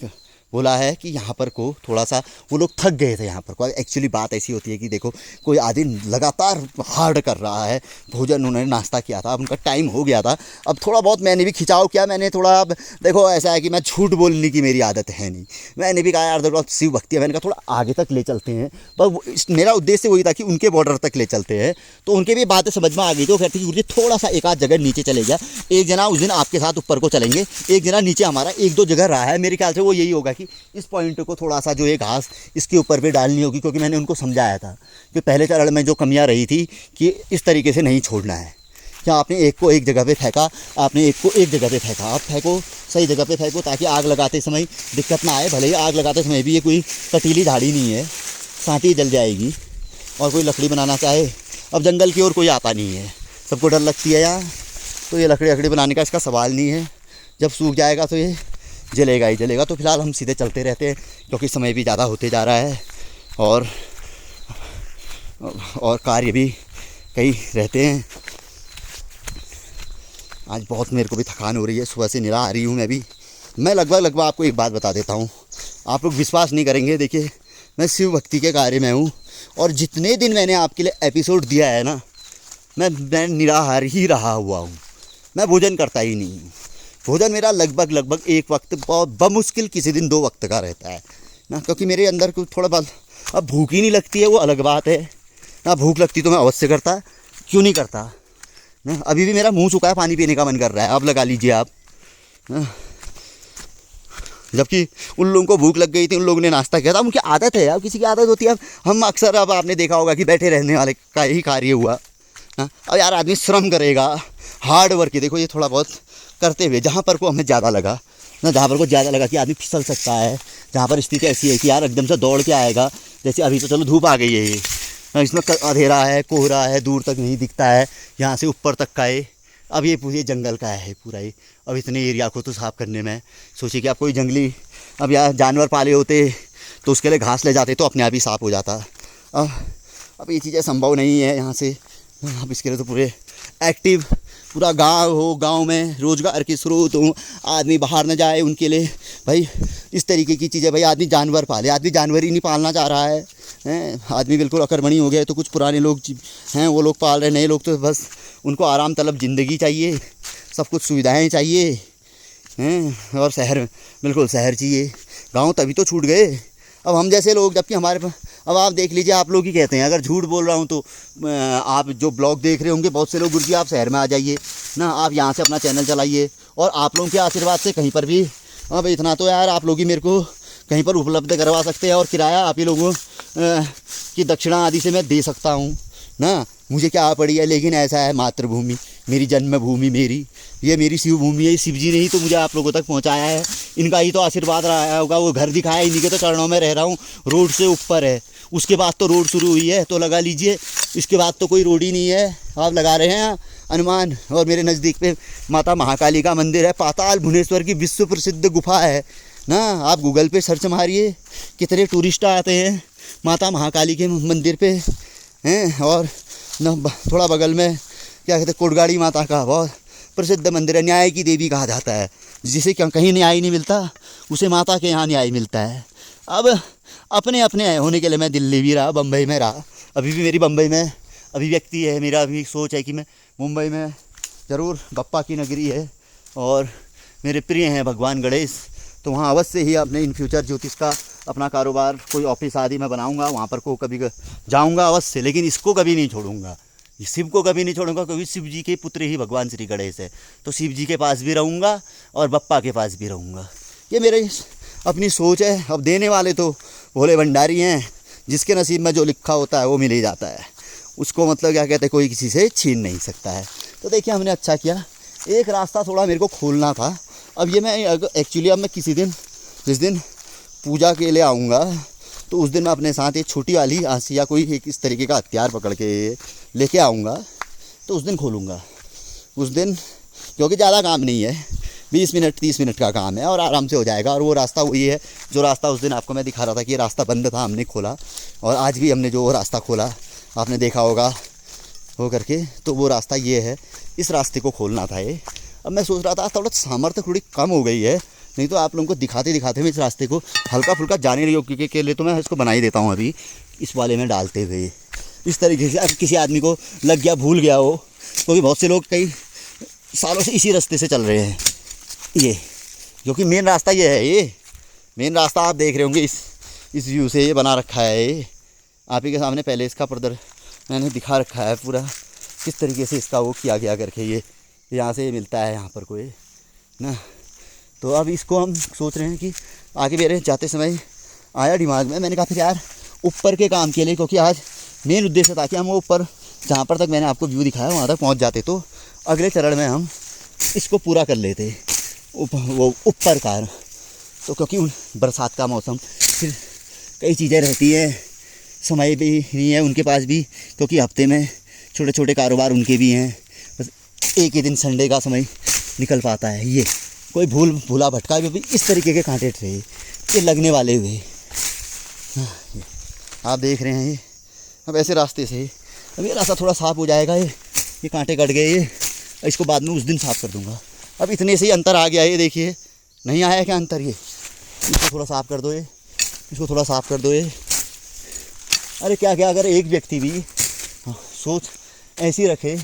बोला है कि यहाँ पर को थोड़ा सा वो लोग थक गए थे यहाँ पर को। एक्चुअली बात ऐसी होती है कि देखो कोई आदमी लगातार हार्ड कर रहा है, भोजन उन्होंने नाश्ता किया था, अब उनका टाइम हो गया था। अब थोड़ा बहुत मैंने भी खिंचाव किया, मैंने थोड़ा, अब देखो ऐसा है कि मैं झूठ बोलने की मेरी आदत है नहीं, मैंने भी कहा यार देखो शिव भक्ति है, मैंने कहा थोड़ा आगे तक ले चलते हैं। बस मेरा उद्देश्य वही था कि उनके बॉर्डर तक ले चलते हैं। तो उनके भी बातें समझ में आ गई। तो कहते कि थोड़ा सा एक आध जगह नीचे चले गया, एक जना उस दिन आपके साथ ऊपर को चलेंगे, एक जना नीचे हमारा 1-2 जगह रहा है। मेरे ख्याल से वो यही होगा कि इस पॉइंट को थोड़ा सा जो ये घास इसके ऊपर भी डालनी होगी, क्योंकि मैंने उनको समझाया था कि पहले चरण में जो कमियां रही थी कि इस तरीके से नहीं छोड़ना है। क्या आपने एक को एक जगह पे फेंका, आपने एक को एक जगह पे फेंका, आप फेंको सही जगह पे फेंको ताकि आग लगाते समय दिक्कत ना आए। भले ही आग लगाते समय भी ये कोई कटीली झाड़ी नहीं है, साँटी जल जाएगी। और कोई लकड़ी बनाना चाहे, अब जंगल की ओर कोई आता नहीं है, सबको डर लगती है यहाँ, तो ये लकड़ी बनाने का इसका सवाल नहीं है। जब सूख जाएगा तो ये जलेगा ही जलेगा। तो फिलहाल हम सीधे चलते रहते हैं, क्योंकि समय भी ज़्यादा होते जा रहा है और कार्य भी कई रहते हैं। आज बहुत मेरे को भी थकान हो रही है, सुबह से निराह आ रही हूँ मैं भी। मैं लगभग आपको एक बात बता देता हूँ, आप लोग विश्वास नहीं करेंगे। देखिए मैं शिव भक्ति के कार्य में हूँ, और जितने दिन मैंने आपके लिए एपिसोड दिया है ना, मैं निराहार ही रहा हुआ हूँ। मैं भोजन करता ही नहीं हूँ। भोजन मेरा लगभग एक वक्त, बहुत बमुश्किल किसी दिन 2 वक्त का रहता है ना, क्योंकि मेरे अंदर कुछ थोड़ा बहुत, अब भूख ही नहीं लगती है वो अलग बात है ना। भूख लगती तो मैं अवश्य करता, क्यों नहीं करता ना। अभी भी मेरा मुंह सूखा है, पानी पीने का मन कर रहा है, अब लगा लीजिए आप ना। जबकि उन लोगों को भूख लग गई थी, उन लोगों ने नाश्ता किया था, उनकी आदत है, अब किसी की आदत होती है। अब हम अक्सर, अब आपने देखा होगा कि बैठे रहने वाले का ही कार्य हुआ ना। अब यार आदमी श्रम करेगा, हार्ड वर्क की, देखो ये थोड़ा बहुत करते हुए जहाँ पर को हमें ज़्यादा लगा ना, जहाँ पर को ज़्यादा लगा कि आदमी फिसल सकता है, जहाँ पर स्थिति ऐसी है कि यार एकदम से दौड़ के आएगा, जैसे अभी तो चलो धूप आ गई है, ये इसमें अंधेरा है, कोहरा है, दूर तक नहीं दिखता है, यहाँ से ऊपर तक का अब ये जंगल का है पूरा ये। अब इतने एरिया को तो साफ़ करने में सोचिए कि आप कोई जंगली अब यहाँ जानवर पाले होते तो उसके लिए घास ले जाते तो अपने आप ही साफ़ हो जाता। अब ये चीज़ें संभव नहीं है यहाँ से। अब इसके लिए तो पूरे एक्टिव पूरा गांव हो, गांव में रोज़गार के स्रोत हो, आदमी बाहर न जाए उनके लिए भाई इस तरीके की चीज़ें। भाई आदमी जानवर पाले, आदमी जानवर ही नहीं पालना चाह रहा है, आदमी बिल्कुल अकर्मणी हो गया है। तो कुछ पुराने लोग हैं वो लोग पाल रहे, नए लोग तो बस उनको आराम तलब ज़िंदगी चाहिए, सब कुछ सुविधाएं चाहिए हैं। और शहर बिल्कुल शहर चाहिए, गांव तभी तो छूट गए। अब हम जैसे लोग, जबकि हमारे पास अब आप देख लीजिए, आप लोग ही कहते हैं, अगर झूठ बोल रहा हूँ तो आप जो ब्लॉग देख रहे होंगे बहुत से लोग, गुरुजी आप शहर में आ जाइए ना, आप यहाँ से अपना चैनल चलाइए और आप लोगों के आशीर्वाद से कहीं पर भी अब इतना तो यार आप लोग ही मेरे को कहीं पर उपलब्ध करवा सकते हैं और किराया आप ही लोगों की दक्षिणा आदि से मैं दे सकता हूँ ना। मुझे क्या पड़ी है, लेकिन ऐसा है मातृभूमि मेरी, जन्मभूमि मेरी, ये मेरी शिव भूमि है। शिव जी ने ही तो मुझे आप लोगों तक पहुंचाया है, इनका ही तो आशीर्वाद रहा होगा। वो घर दिखाया, इन्हीं के तो चरणों में रह रहा हूँ, रोड से ऊपर है। उसके बाद तो रोड शुरू हुई है तो लगा लीजिए, इसके बाद तो कोई रोड ही नहीं है, आप लगा रहे हैं अनुमान। और मेरे नज़दीक पे माता महाकाली का मंदिर है, पाताल भुवनेश्वर की विश्व प्रसिद्ध गुफा है ना। आप गूगल पे सर्च मारिए, कितने टूरिस्ट आते हैं माता महाकाली के मंदिर पे हैं। और न थोड़ा बगल में क्या कहते हैं, कोटगाड़ी माता का बहुत प्रसिद्ध मंदिर है, न्याय की देवी कहा जाता है। जिसे क्या कहीं न्याय नहीं मिलता, उसे माता के यहाँ न्याय मिलता है। अब अपने अपने होने के लिए मैं दिल्ली भी रहा, बम्बई में रहा, अभी भी मेरी बम्बई में अभिव्यक्ति है, मेरा अभी सोच है कि मैं मुंबई में ज़रूर, बप्पा की नगरी है और मेरे प्रिय हैं भगवान गणेश, तो वहाँ अवश्य ही अपने इन फ्यूचर ज्योतिष का अपना कारोबार, कोई ऑफिस आदि मैं बनाऊंगा, वहाँ पर को कभी जाऊंगा अवश्य। लेकिन इसको कभी नहीं छोड़ूंगा, शिव को कभी नहीं छोड़ूंगा, क्योंकि शिव जी के पुत्र ही भगवान श्री गणेश है। तो शिव जी के पास भी रहूँगा और बप्पा के पास भी रहूँगा, ये मेरे अपनी सोच है। अब देने वाले तो भोले भंडारी हैं, जिसके नसीब में जो लिखा होता है वो मिल ही जाता है, उसको मतलब क्या कहते हैं, कोई किसी से छीन नहीं सकता है। तो देखिए हमने अच्छा किया, एक रास्ता थोड़ा मेरे को खोलना था। अब ये मैं एक्चुअली अब मैं किसी दिन, जिस दिन पूजा के लिए आऊँगा तो उस दिन मैं अपने साथ एक छोटी वाली आंसी या कोई एक इस तरीके का हथियार पकड़ के लेके आऊँगा, तो उस दिन खोलूँगा उस दिन, क्योंकि ज़्यादा काम नहीं है, 20 मिनट 30 मिनट का काम है और आराम से हो जाएगा। और वो रास्ता वही है जो रास्ता उस दिन आपको मैं दिखा रहा था कि ये रास्ता बंद था, हमने खोला, और आज भी हमने जो वो रास्ता खोला आपने देखा होगा हो करके, तो वो रास्ता ये है, इस रास्ते को खोलना था ये। अब मैं सोच रहा था थोड़ा सामर्थ्य थोड़ी कम हो गई है, नहीं तो आप लोगों को दिखाते दिखाते मैं इस रास्ते को हल्का फुल्का जाने योग्य के लिए तो मैं इसको बना ही देता हूँ अभी इस वाले में डालते हुए। इस तरीके से अगर किसी आदमी को लग गया, भूल गया हो, क्योंकि बहुत से लोग कई सालों से इसी रास्ते से चल रहे हैं, ये क्योंकि मेन रास्ता ये है, ये मेन रास्ता आप देख रहे होंगे इस व्यू से ये बना रखा है। ये आप ही के सामने पहले इसका मैंने दिखा रखा है पूरा किस तरीके से इसका वो किया गया करके। ये यहाँ से मिलता है यहाँ पर कोई ना, तो अब इसको हम सोच रहे हैं कि आगे मेरे जाते समय आया दिमाग में, मैंने कहा फिर यार ऊपर के काम के लिए, क्योंकि आज मेन उद्देश्य था कि हम वो ऊपर जहाँ पर तक मैंने आपको व्यू दिखाया वहाँ तक पहुँच जाते, तो अगले चरण में हम इसको पूरा कर लेते वो ऊपर का। तो क्योंकि बरसात का मौसम, फिर कई चीज़ें रहती हैं, समय भी नहीं है उनके पास भी, क्योंकि हफ्ते में छोटे छोटे कारोबार उनके भी हैं, बस एक ही दिन संडे का समय निकल पाता है। ये कोई भूला भटका भी इस तरीके के कांटे थे ये लगने वाले हुए, आप देख रहे हैं। ये अब ऐसे रास्ते से अब ये रास्ता थोड़ा साफ़ हो जाएगा, ये कांटे कट गए, ये इसको बाद में उस दिन साफ़ कर दूंगा। अब इतने से ही अंतर आ गया, ये देखिए नहीं आया क्या अंतर, ये इसको थोड़ा साफ़ कर दो, ये इसको थोड़ा साफ़ कर दो। ये अरे क्या क्या अगर एक व्यक्ति भी सोच ऐसी रखे,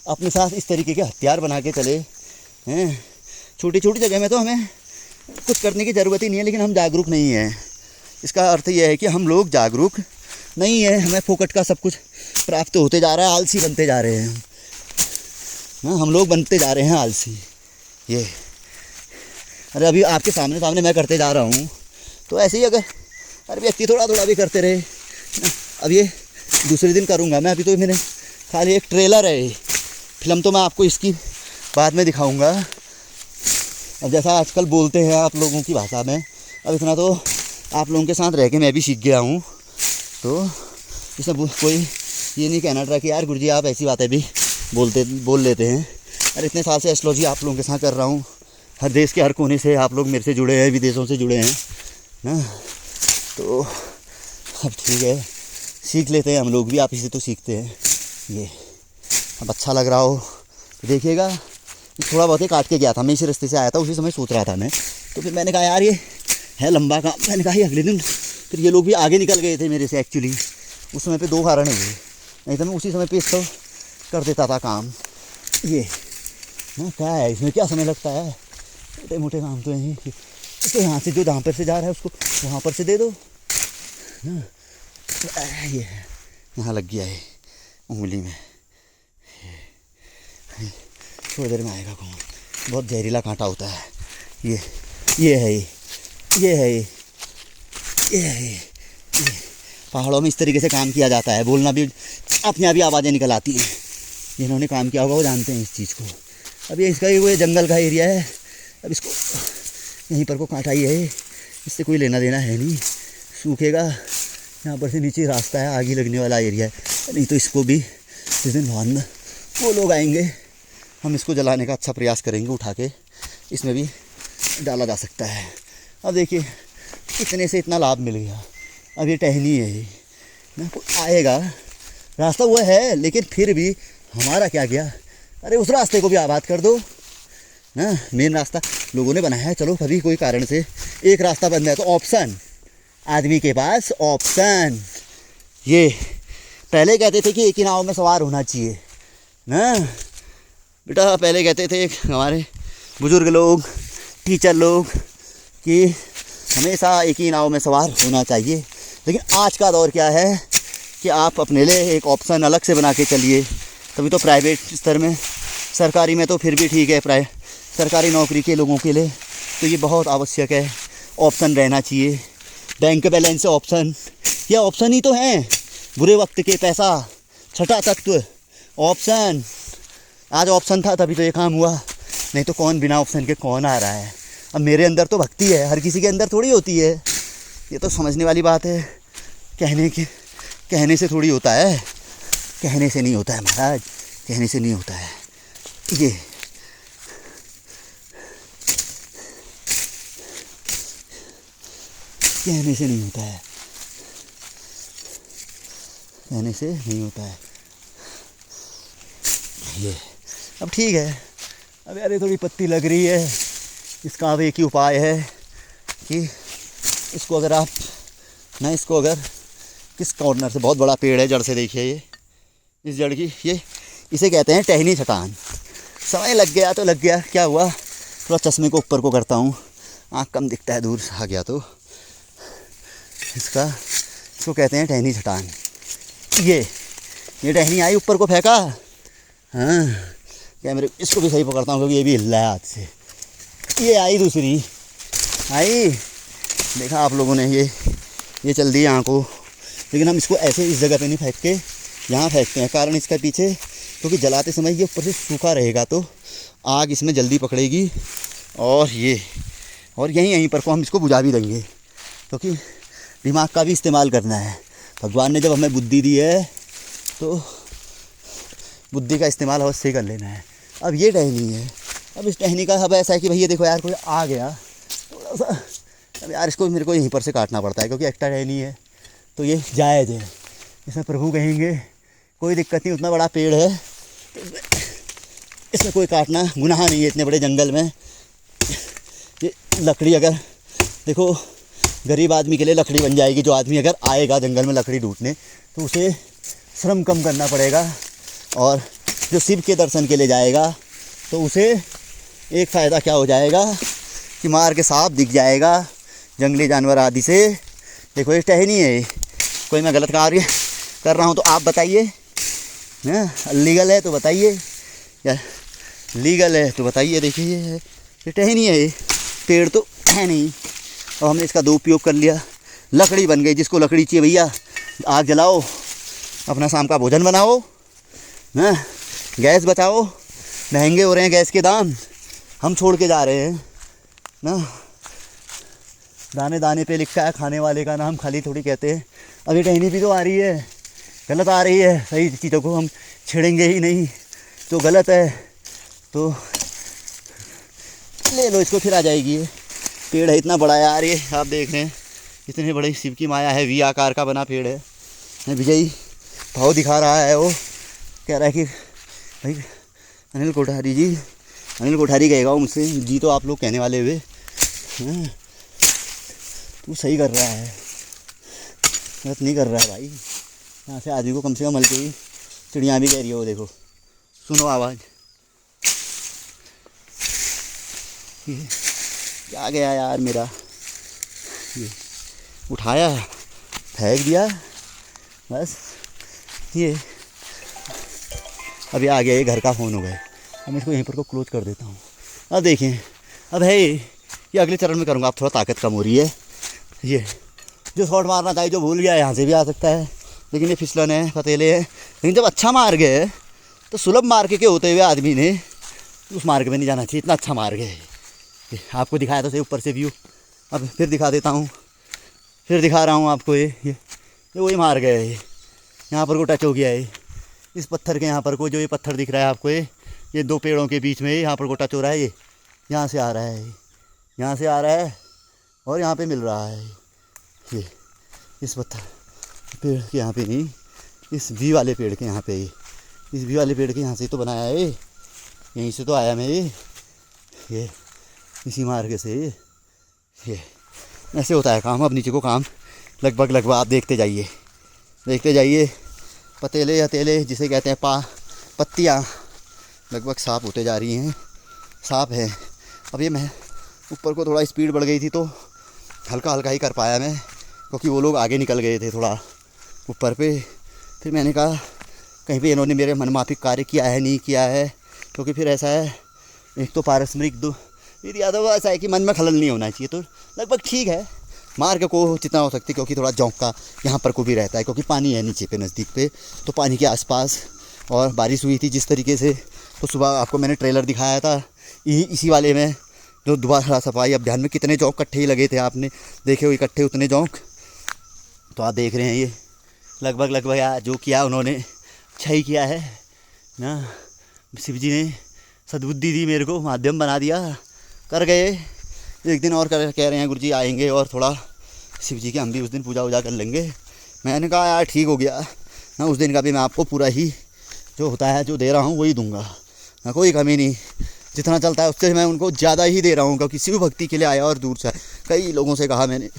अपने साथ इस तरीके के हथियार बना के चले हैं, छोटी छोटी जगह में तो हमें कुछ करने की ज़रूरत ही नहीं है, लेकिन हम जागरूक नहीं हैं। इसका अर्थ यह है कि हम लोग जागरूक नहीं है, हमें फोकट का सब कुछ प्राप्त होते जा रहा है, आलसी बनते जा रहे हैं ना, हम लोग बनते जा रहे हैं आलसी। ये अरे अभी आपके सामने मैं करते जा रहा हूँ, तो ऐसे ही अगर व्यक्ति थोड़ा थोड़ा भी करते रहे, अब ये दूसरे दिन करूँगा मैं, अभी तो मेरे खाली एक ट्रेलर है, फिल्म तो मैं आपको इसकी बाद में दिखाऊँगा। अब जैसा आजकल बोलते हैं आप लोगों की भाषा में, अब इतना तो आप लोगों के साथ रह के मैं भी सीख गया हूँ, तो इसमें कोई ये नहीं कहना था कि यार गुरुजी आप ऐसी बातें भी बोल लेते हैं। अरे इतने साल से एस्ट्रोलॉजी आप लोगों के साथ कर रहा हूँ, हर देश के हर कोने से आप लोग मेरे से जुड़े हैं, विदेशों से जुड़े हैं ना, तो अब ठीक है सीख लेते हैं हम लोग भी, आप इसे तो सीखते हैं। ये अब अच्छा लग रहा हो तो देखिएगा। थोड़ा बहुत ही काट के गया था, मैं इसी रास्ते से आया था, उसी समय सोच रहा था मैं, तो फिर मैंने कहा यार ये है लंबा काम, मैंने कहा ये अगले दिन फिर ये लोग भी आगे निकल गए थे मेरे से एक्चुअली, उस समय पे 2 कारण हुए, नहीं तो मैं उसी समय पे इसको कर देता था काम। ये ना क्या है, इसमें क्या समय लगता है, छोटे मोटे काम तो यहीं, तो यहाँ से जो जहाँ पर से जा रहा है उसको वहाँ पर से दे दो ना। ये यहाँ लग गया है उंगली में, थोड़ी देर में आएगा कौन, बहुत जहरीला कांटा होता है ये है ये है। पहाड़ों में इस तरीके से काम किया जाता है, बोलना भी अपने आप ही आवाज़ें निकल आती हैं, जिन्होंने काम किया होगा वो जानते हैं इस चीज़ को। अब ये इसका वो जंगल का एरिया है, अब इसको यहीं पर को काटा ही है, इससे कोई लेना देना है नहीं, सूखेगा, यहाँ पर से नीचे रास्ता है, आगे लगने वाला एरिया है, नहीं तो इसको भी जिस दिन बाद में वो लोग आएंगे हम इसको जलाने का अच्छा प्रयास करेंगे, उठा के इसमें भी डाला जा सकता है। अब देखिए इतने से इतना लाभ मिल गया, अब ये टहनी है ये ना, आएगा रास्ता वो है, लेकिन फिर भी हमारा क्या गया, अरे उस रास्ते को भी आबाद कर दो ना, मेन रास्ता लोगों ने बनाया है, चलो कभी कोई कारण से एक रास्ता बन जाए तो ऑप्शन, आदमी के पास ऑप्शन। ये पहले कहते थे कि एक ही नाव में सवार होना चाहिए ना बेटा, पहले कहते थे हमारे बुजुर्ग लोग, टीचर लोग कि हमेशा एक ही नाव में सवार होना चाहिए, लेकिन आज का दौर क्या है कि आप अपने लिए एक ऑप्शन अलग से बना के चलिए, तभी तो प्राइवेट स्तर में, सरकारी में तो फिर भी ठीक है, सरकारी नौकरी के लोगों के लिए तो ये बहुत आवश्यक है, ऑप्शन रहना चाहिए। बैंक बैलेंस ऑप्शन, ये ऑप्शन ही तो हैं, बुरे वक्त के पैसा, छठा तत्व ऑप्शन, आज ऑप्शन था तभी तो ये काम हुआ, नहीं तो कौन बिना ऑप्शन के कौन आ रहा है। अब मेरे अंदर तो भक्ति है, हर किसी के अंदर थोड़ी होती है, ये तो समझने वाली बात है, कहने से थोड़ी होता है, कहने से नहीं होता है महाराज, कहने से नहीं होता है। ये कहने से नहीं होता है, कहने से नहीं होता है। ये अब ठीक है, अब यार ये थोड़ी पत्ती लग रही है, इसका अब एक ही उपाय है कि इसको अगर आप ना, इसको अगर किस कॉर्नर से, बहुत बड़ा पेड़ है जड़ से, देखिए ये इस जड़ की, ये इसे कहते हैं टहनी छटान। समय लग गया तो लग गया, क्या हुआ, थोड़ा चश्मे को ऊपर को करता हूँ, आँख कम दिखता है दूर आ गया तो, इसको कहते हैं टहनी छटान। ये टहनी आई ऊपर को फेंका, हाँ कैमरे इसको भी सही पकड़ता हूँ क्योंकि ये भी हिल रहा है हाथ से, ये आई दूसरी आई, देखा आप लोगों ने, ये चल दी यहाँ को, लेकिन हम इसको ऐसे इस जगह पे नहीं फेंक के यहाँ फेंकते हैं, कारण इसका पीछे क्योंकि जलाते समय ये ऊपर से सूखा रहेगा तो आग इसमें जल्दी पकड़ेगी, और यहीं पर को हम इसको बुझा भी देंगे, क्योंकि दिमाग का भी इस्तेमाल करना है। भगवान ने जब हमें बुद्धि दी है तो बुद्धि का इस्तेमाल अवश्य कर लेना है। अब ये टहनी है, अब इस टहनी का अब ऐसा है कि भैया देखो यार कोई आ गया थोड़ा सा, अब यार इसको मेरे को यहीं पर से काटना पड़ता है, क्योंकि एक्स्ट्रा टहनी है तो ये जायज़ है, इसमें प्रभु कहेंगे कोई दिक्कत नहीं, उतना बड़ा पेड़ है तो इसमें कोई काटना गुनाह नहीं है, इतने बड़े जंगल में। ये लकड़ी अगर देखो गरीब आदमी के लिए लकड़ी बन जाएगी, जो आदमी अगर आएगा जंगल में लकड़ी ढूंढने तो उसे श्रम कम करना पड़ेगा, और जो शिव के दर्शन के लिए जाएगा तो उसे एक फ़ायदा क्या हो जाएगा कि मार के सांप दिख जाएगा, जंगली जानवर आदि से। देखो ये टहनी है, कोई मैं गलत कार्य कर रहा हूँ तो आप बताइए ना, लीगल है तो बताइए, या लीगल है तो बताइए। देखिए ये टहनी है, ये पेड़ तो है नहीं, और हमने इसका दुरुपयोग कर लिया, लकड़ी बन गई। जिसको लकड़ी चाहिए भैया आग जलाओ, अपना शाम का भोजन बनाओ ना, गैस बचाओ, महंगे हो रहे हैं गैस के दाम, हम छोड़ के जा रहे हैं ना, दाने दाने पे लिखा है खाने वाले का नाम, खाली थोड़ी कहते हैं। अब ये टहनी भी तो आ रही है, गलत आ रही है, सही चीज़ों को हम छेड़ेंगे ही नहीं तो गलत है तो ले लो इसको, फिर आ जाएगी। ये पेड़ है इतना बड़ा यार, ये आप देख रहे हैं इतने बड़े शिव की माया है, वी आकार का बना पेड़ है। विजयी भाव दिखा रहा है, वो कह रहा है कि भाई अनिल कोठारी जी, अनिल कोठारी कहेगा वो मुझसे, जी तो आप लोग कहने वाले हुए हैं। तू सही कर रहा है, गलत नहीं कर रहा है भाई। यहाँ से आदमी को कम से कम हल्के ही चिड़िया भी कह रही है, वो देखो सुनो आवाज़। ये क्या गया यार मेरा, ये उठाया फेंक दिया बस। ये अभी आ गया, ये घर का फ़ोन हो गया। अब मैं इसको यहीं पर को क्लोज कर देता हूँ। अब देखें, अब है ये अगले चरण में करूँगा। अब थोड़ा ताकत कम हो रही है। ये जो शॉट मारना चाहिए, जो भूल गया यहाँ से भी आ सकता है, लेकिन ये फिसलन है, पतेले है। लेकिन जब अच्छा मार गए तो सुलभ मार्ग के होते हुए आदमी ने उस मार्ग में नहीं जाना चाहिए। इतना अच्छा मार्ग है। आपको दिखाया तो सही ऊपर से व्यू, अब फिर दिखा देता हूँ, फिर दिखा रहा हूँ आपको। ये वही मार्ग है। ये यहाँ पर को टच हो गया है, इस पत्थर के यहाँ पर को, जो ये पत्थर दिख रहा है आपको, ये दो पेड़ों के बीच में यहाँ पर को टच हो रहा है। ये यहाँ से आ रहा है, यहाँ से आ रहा है और यहाँ पे मिल रहा है। ये इस पत्थर पेड़ के यहाँ पे नहीं, इस वी वाले पेड़ के यहाँ पे, इस वी वाले पेड़ के यहाँ से तो बनाया है, यहीं से तो आया मैं। ये इसी मार्ग से ये ऐसे होता है काम। अब नीचे को काम लगभग आप देखते जाइए। पतेले या तेले जिसे कहते हैं, पत्तियाँ लगभग साफ होते जा रही हैं, साफ है। अब ये मैं ऊपर को थोड़ा स्पीड बढ़ गई थी तो हल्का ही कर पाया मैं, क्योंकि वो लोग आगे निकल गए थे थोड़ा ऊपर पे। फिर मैंने कहा कहीं पे इन्होंने मेरे मनमाफिक कार्य किया है, नहीं किया है, क्योंकि फिर ऐसा है, एक तो पारस्परिक फिर यादव ऐसा है कि मन में खलल नहीं होना चाहिए। तो लगभग ठीक है, मार्ग को जितना हो सकती, क्योंकि थोड़ा जौंक का यहाँ पर को भी रहता है, क्योंकि पानी है नीचे पे नज़दीक पे, तो पानी के आसपास। और बारिश हुई थी जिस तरीके से, तो सुबह आपको मैंने ट्रेलर दिखाया था इसी वाले में, जो दोबारा सफाई अभियान में कितने जौंक इकट्ठे ही लगे थे, आपने देखे हो इकट्ठे उतने जौंक। तो आप देख रहे हैं ये लगभग यार जो किया उन्होंने अच्छा ही किया है ना। शिव जी ने सद्बुद्धि दी मेरे को, माध्यम बना दिया, कर गए। एक दिन और कह रहे हैं गुरुजी आएंगे और थोड़ा शिव जी की हम भी उस दिन पूजा कर लेंगे। मैंने कहा यार ठीक हो गया ना, उस दिन का भी मैं आपको पूरा ही जो होता है, जो दे रहा हूँ वही दूंगा ना, कोई कमी नहीं। जितना चलता है उससे मैं उनको ज़्यादा ही दे रहा हूँ, क्योंकि शिव भक्ति के लिए आया और दूर से। कई लोगों से कहा मैंने,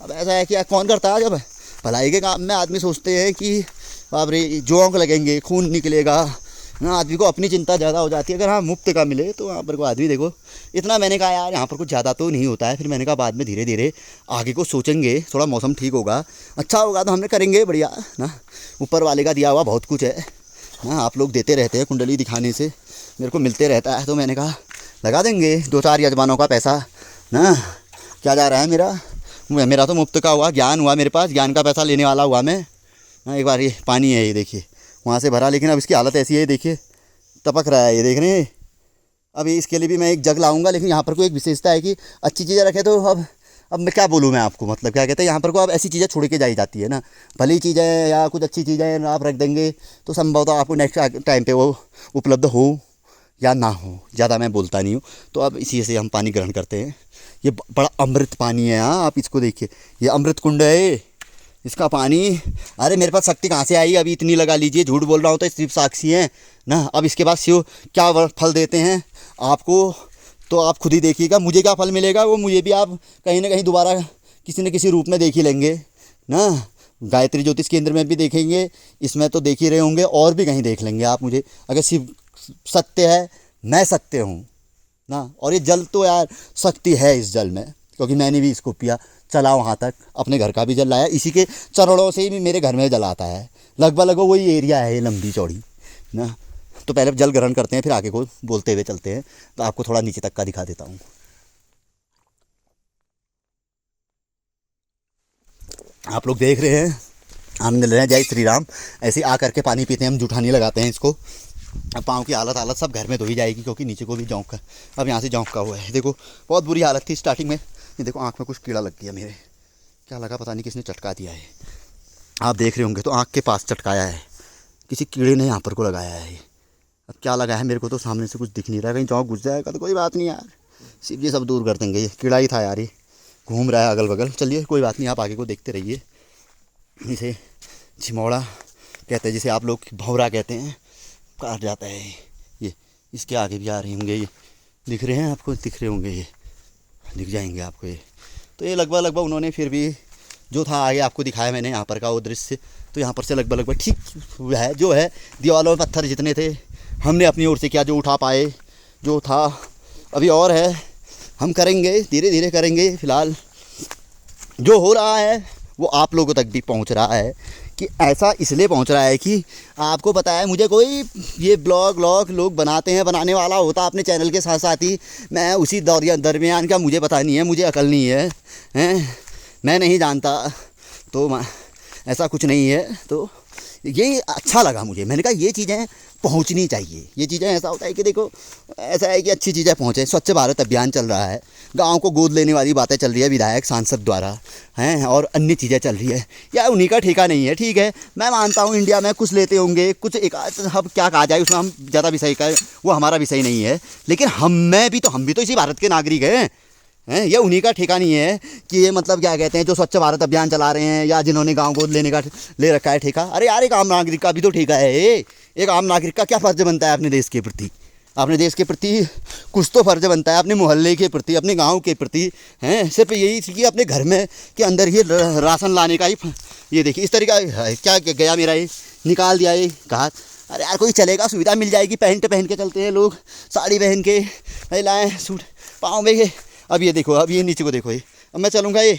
अब ऐसा है कि कौन करता है, जब भलाई के काम में आदमी सोचते हैं कि बाप रे जोंक लगेंगे, खून निकलेगा ना, आदमी को अपनी चिंता ज़्यादा हो जाती है। अगर हाँ मुफ्त का मिले तो यहाँ पर को आदमी देखो इतना। मैंने कहा यार यहाँ पर कुछ ज़्यादा तो नहीं होता है। फिर मैंने कहा बाद में धीरे धीरे आगे को सोचेंगे, थोड़ा मौसम ठीक होगा, अच्छा होगा तो हमने करेंगे बढ़िया ना। ऊपर वाले का दिया हुआ बहुत कुछ है ना, आप लोग देते रहते हैं, कुंडली दिखाने से मेरे को मिलते रहता है। तो मैंने कहा लगा देंगे 2-4 यजमानों का पैसा ना। क्या जा रहा है मेरा तो मुफ्त का हुआ, ज्ञान हुआ मेरे पास, ज्ञान का पैसा लेने वाला हुआ मैं ना। एक बार ये पानी है, ये देखिए वहाँ से भरा, लेकिन अब इसकी हालत ऐसी है, देखिए टपक रहा है, ये देख रहे हैं। अब इसके लिए भी मैं एक जग लाऊंगा, लेकिन यहाँ पर कोई एक विशेषता है कि अच्छी चीज़ें रखे। तो अब मैं क्या बोलूँ मैं आपको, मतलब क्या कहते हैं, यहाँ पर को अब ऐसी चीज़ें छोड़ के जाई जाती है ना। भली चीज़ें या कुछ अच्छी चीज़ें आप रख देंगे तो संभवतः आपको नेक्स्ट टाइम पे वो उपलब्ध हो या ना हो, ज़्यादा मैं बोलता नहीं हूँ। तो अब इसी से हम पानी ग्रहण करते हैं। ये बड़ा अमृत पानी है। हाँ आप इसको देखिए, ये अमृत कुंड है इसका पानी। अरे मेरे पास शक्ति कहाँ से आई, अभी इतनी लगा लीजिए, झूठ बोल रहा हूँ तो सिर्फ साक्षी हैं ना। अब इसके बाद शिव क्या फल देते हैं आपको तो आप खुद ही देखिएगा। मुझे क्या फल मिलेगा वो मुझे भी आप कहीं ना कहीं दोबारा किसी न किसी रूप में देख ही लेंगे ना। गायत्री ज्योतिष केंद्र में भी देखेंगे, इसमें तो देख ही रहे होंगे, और भी कहीं देख लेंगे आप मुझे। अगर शिव सत्य है, मैं सत्य हूँ ना। और ये जल तो यार शक्ति है इस जल में, क्योंकि मैंने भी इसको पिया, चला वहाँ तक, अपने घर का भी जल लाया, इसी के चरणों से ही मेरे घर में जल आता है। लगभग वही एरिया है ये, लंबी चौड़ी ना। तो पहले जल ग्रहण करते हैं, फिर आगे को बोलते हुए चलते हैं। तो आपको थोड़ा नीचे तक का दिखा देता हूँ। आप लोग देख रहे हैं, हम मिल रहे हैं जय श्री राम। ऐसे आ करके पानी पीते हैं हम, जूठा नहीं लगाते हैं इसको। अब पाँव की हालत सब घर में धो ही जाएगी, क्योंकि नीचे को भी जौंक का, अब यहाँ से जौंक का हुआ है। देखो बहुत बुरी हालत थी स्टार्टिंग में। ये देखो आँख में कुछ कीड़ा लग गया मेरे, क्या लगा पता नहीं, किसने चटका दिया है। आप देख रहे होंगे तो आँख के पास चटकाया है, किसी कीड़े ने यहाँ पर को लगाया है। अब क्या लगा है मेरे को तो सामने से कुछ दिख नहीं रहा, कहीं जॉक घुस जाएगा तो कोई बात नहीं यार, सिर्फ ये सब दूर कर देंगे। ये कीड़ा ही था यार, ये घूम रहा है अगल बगल। चलिए कोई बात नहीं, आप आगे को देखते रहिए। इसे झिमौड़ा कहते हैं, जिसे आप लोग भंवरा कहते हैं, काट जाता है ये। इसके आगे भी आ रहे होंगे, ये दिख रहे हैं आपको, दिख रहे होंगे, ये दिख जाएंगे आपको ये। तो ये लगभग उन्होंने फिर भी जो था आगे आपको दिखाया मैंने यहाँ पर का वो दृश्य, तो यहाँ पर से लगभग ठीक है जो है। दीवारों में पत्थर जितने थे हमने अपनी ओर से किया, जो उठा पाए, जो था। अभी और है, हम करेंगे, धीरे धीरे करेंगे। फ़िलहाल जो हो रहा है वो आप लोगों तक भी पहुंच रहा है, कि ऐसा इसलिए पहुंच रहा है कि आपको पता है मुझे कोई ये ब्लॉग लोग बनाते हैं, बनाने वाला होता अपने चैनल के साथ साथ ही, मैं उसी दरमियान का मुझे पता नहीं है, मुझे अकल नहीं है, मैं नहीं जानता, तो ऐसा कुछ नहीं है। तो ये अच्छा लगा मुझे, मैंने कहा ये चीज़ें पहुंचनी चाहिए। ये चीज़ें ऐसा होता है कि देखो, ऐसा है कि अच्छी चीज़ें पहुंचे। स्वच्छ भारत अभियान चल रहा है, गांव को गोद लेने वाली बातें चल रही है विधायक सांसद द्वारा, हैं, और अन्य चीज़ें चल रही है। या उन्हीं का ठेका नहीं है, ठीक है, मैं मानता हूँ इंडिया में कुछ लेते होंगे, कुछ एक अब क्या कहा जाए उसमें, हम ज़्यादा विषय का, वो हमारा विषय नहीं है। लेकिन हम भी तो इसी भारत के नागरिक हैं। ये उन्हीं का ठेका नहीं है कि ये मतलब क्या कहते हैं, जो स्वच्छ भारत अभियान चला रहे हैं या जिन्होंने गांव गोद लेने का ले रखा है ठेका। अरे यार, एक आम नागरिक का भी तो ठेका है। एक आम नागरिक का क्या फ़र्ज बनता है अपने देश के प्रति? अपने देश के प्रति कुछ तो फ़र्ज बनता है, अपने मोहल्ले के प्रति, अपने गांव के प्रति, हैं। सिर्फ यही थी कि अपने घर में के अंदर ही राशन लाने का ही, ये देखिए इस तरीका क्या गया मेरा, ये निकाल दिया ये कहा। अरे यार, कोई चलेगा, सुविधा मिल जाएगी, पैंट पहन के चलते हैं लोग, साड़ी पहन के, महिलाएँ सूट पाँव में ये। अब ये देखो, अब ये नीचे को देखो, ये अब मैं चलूँगा, ये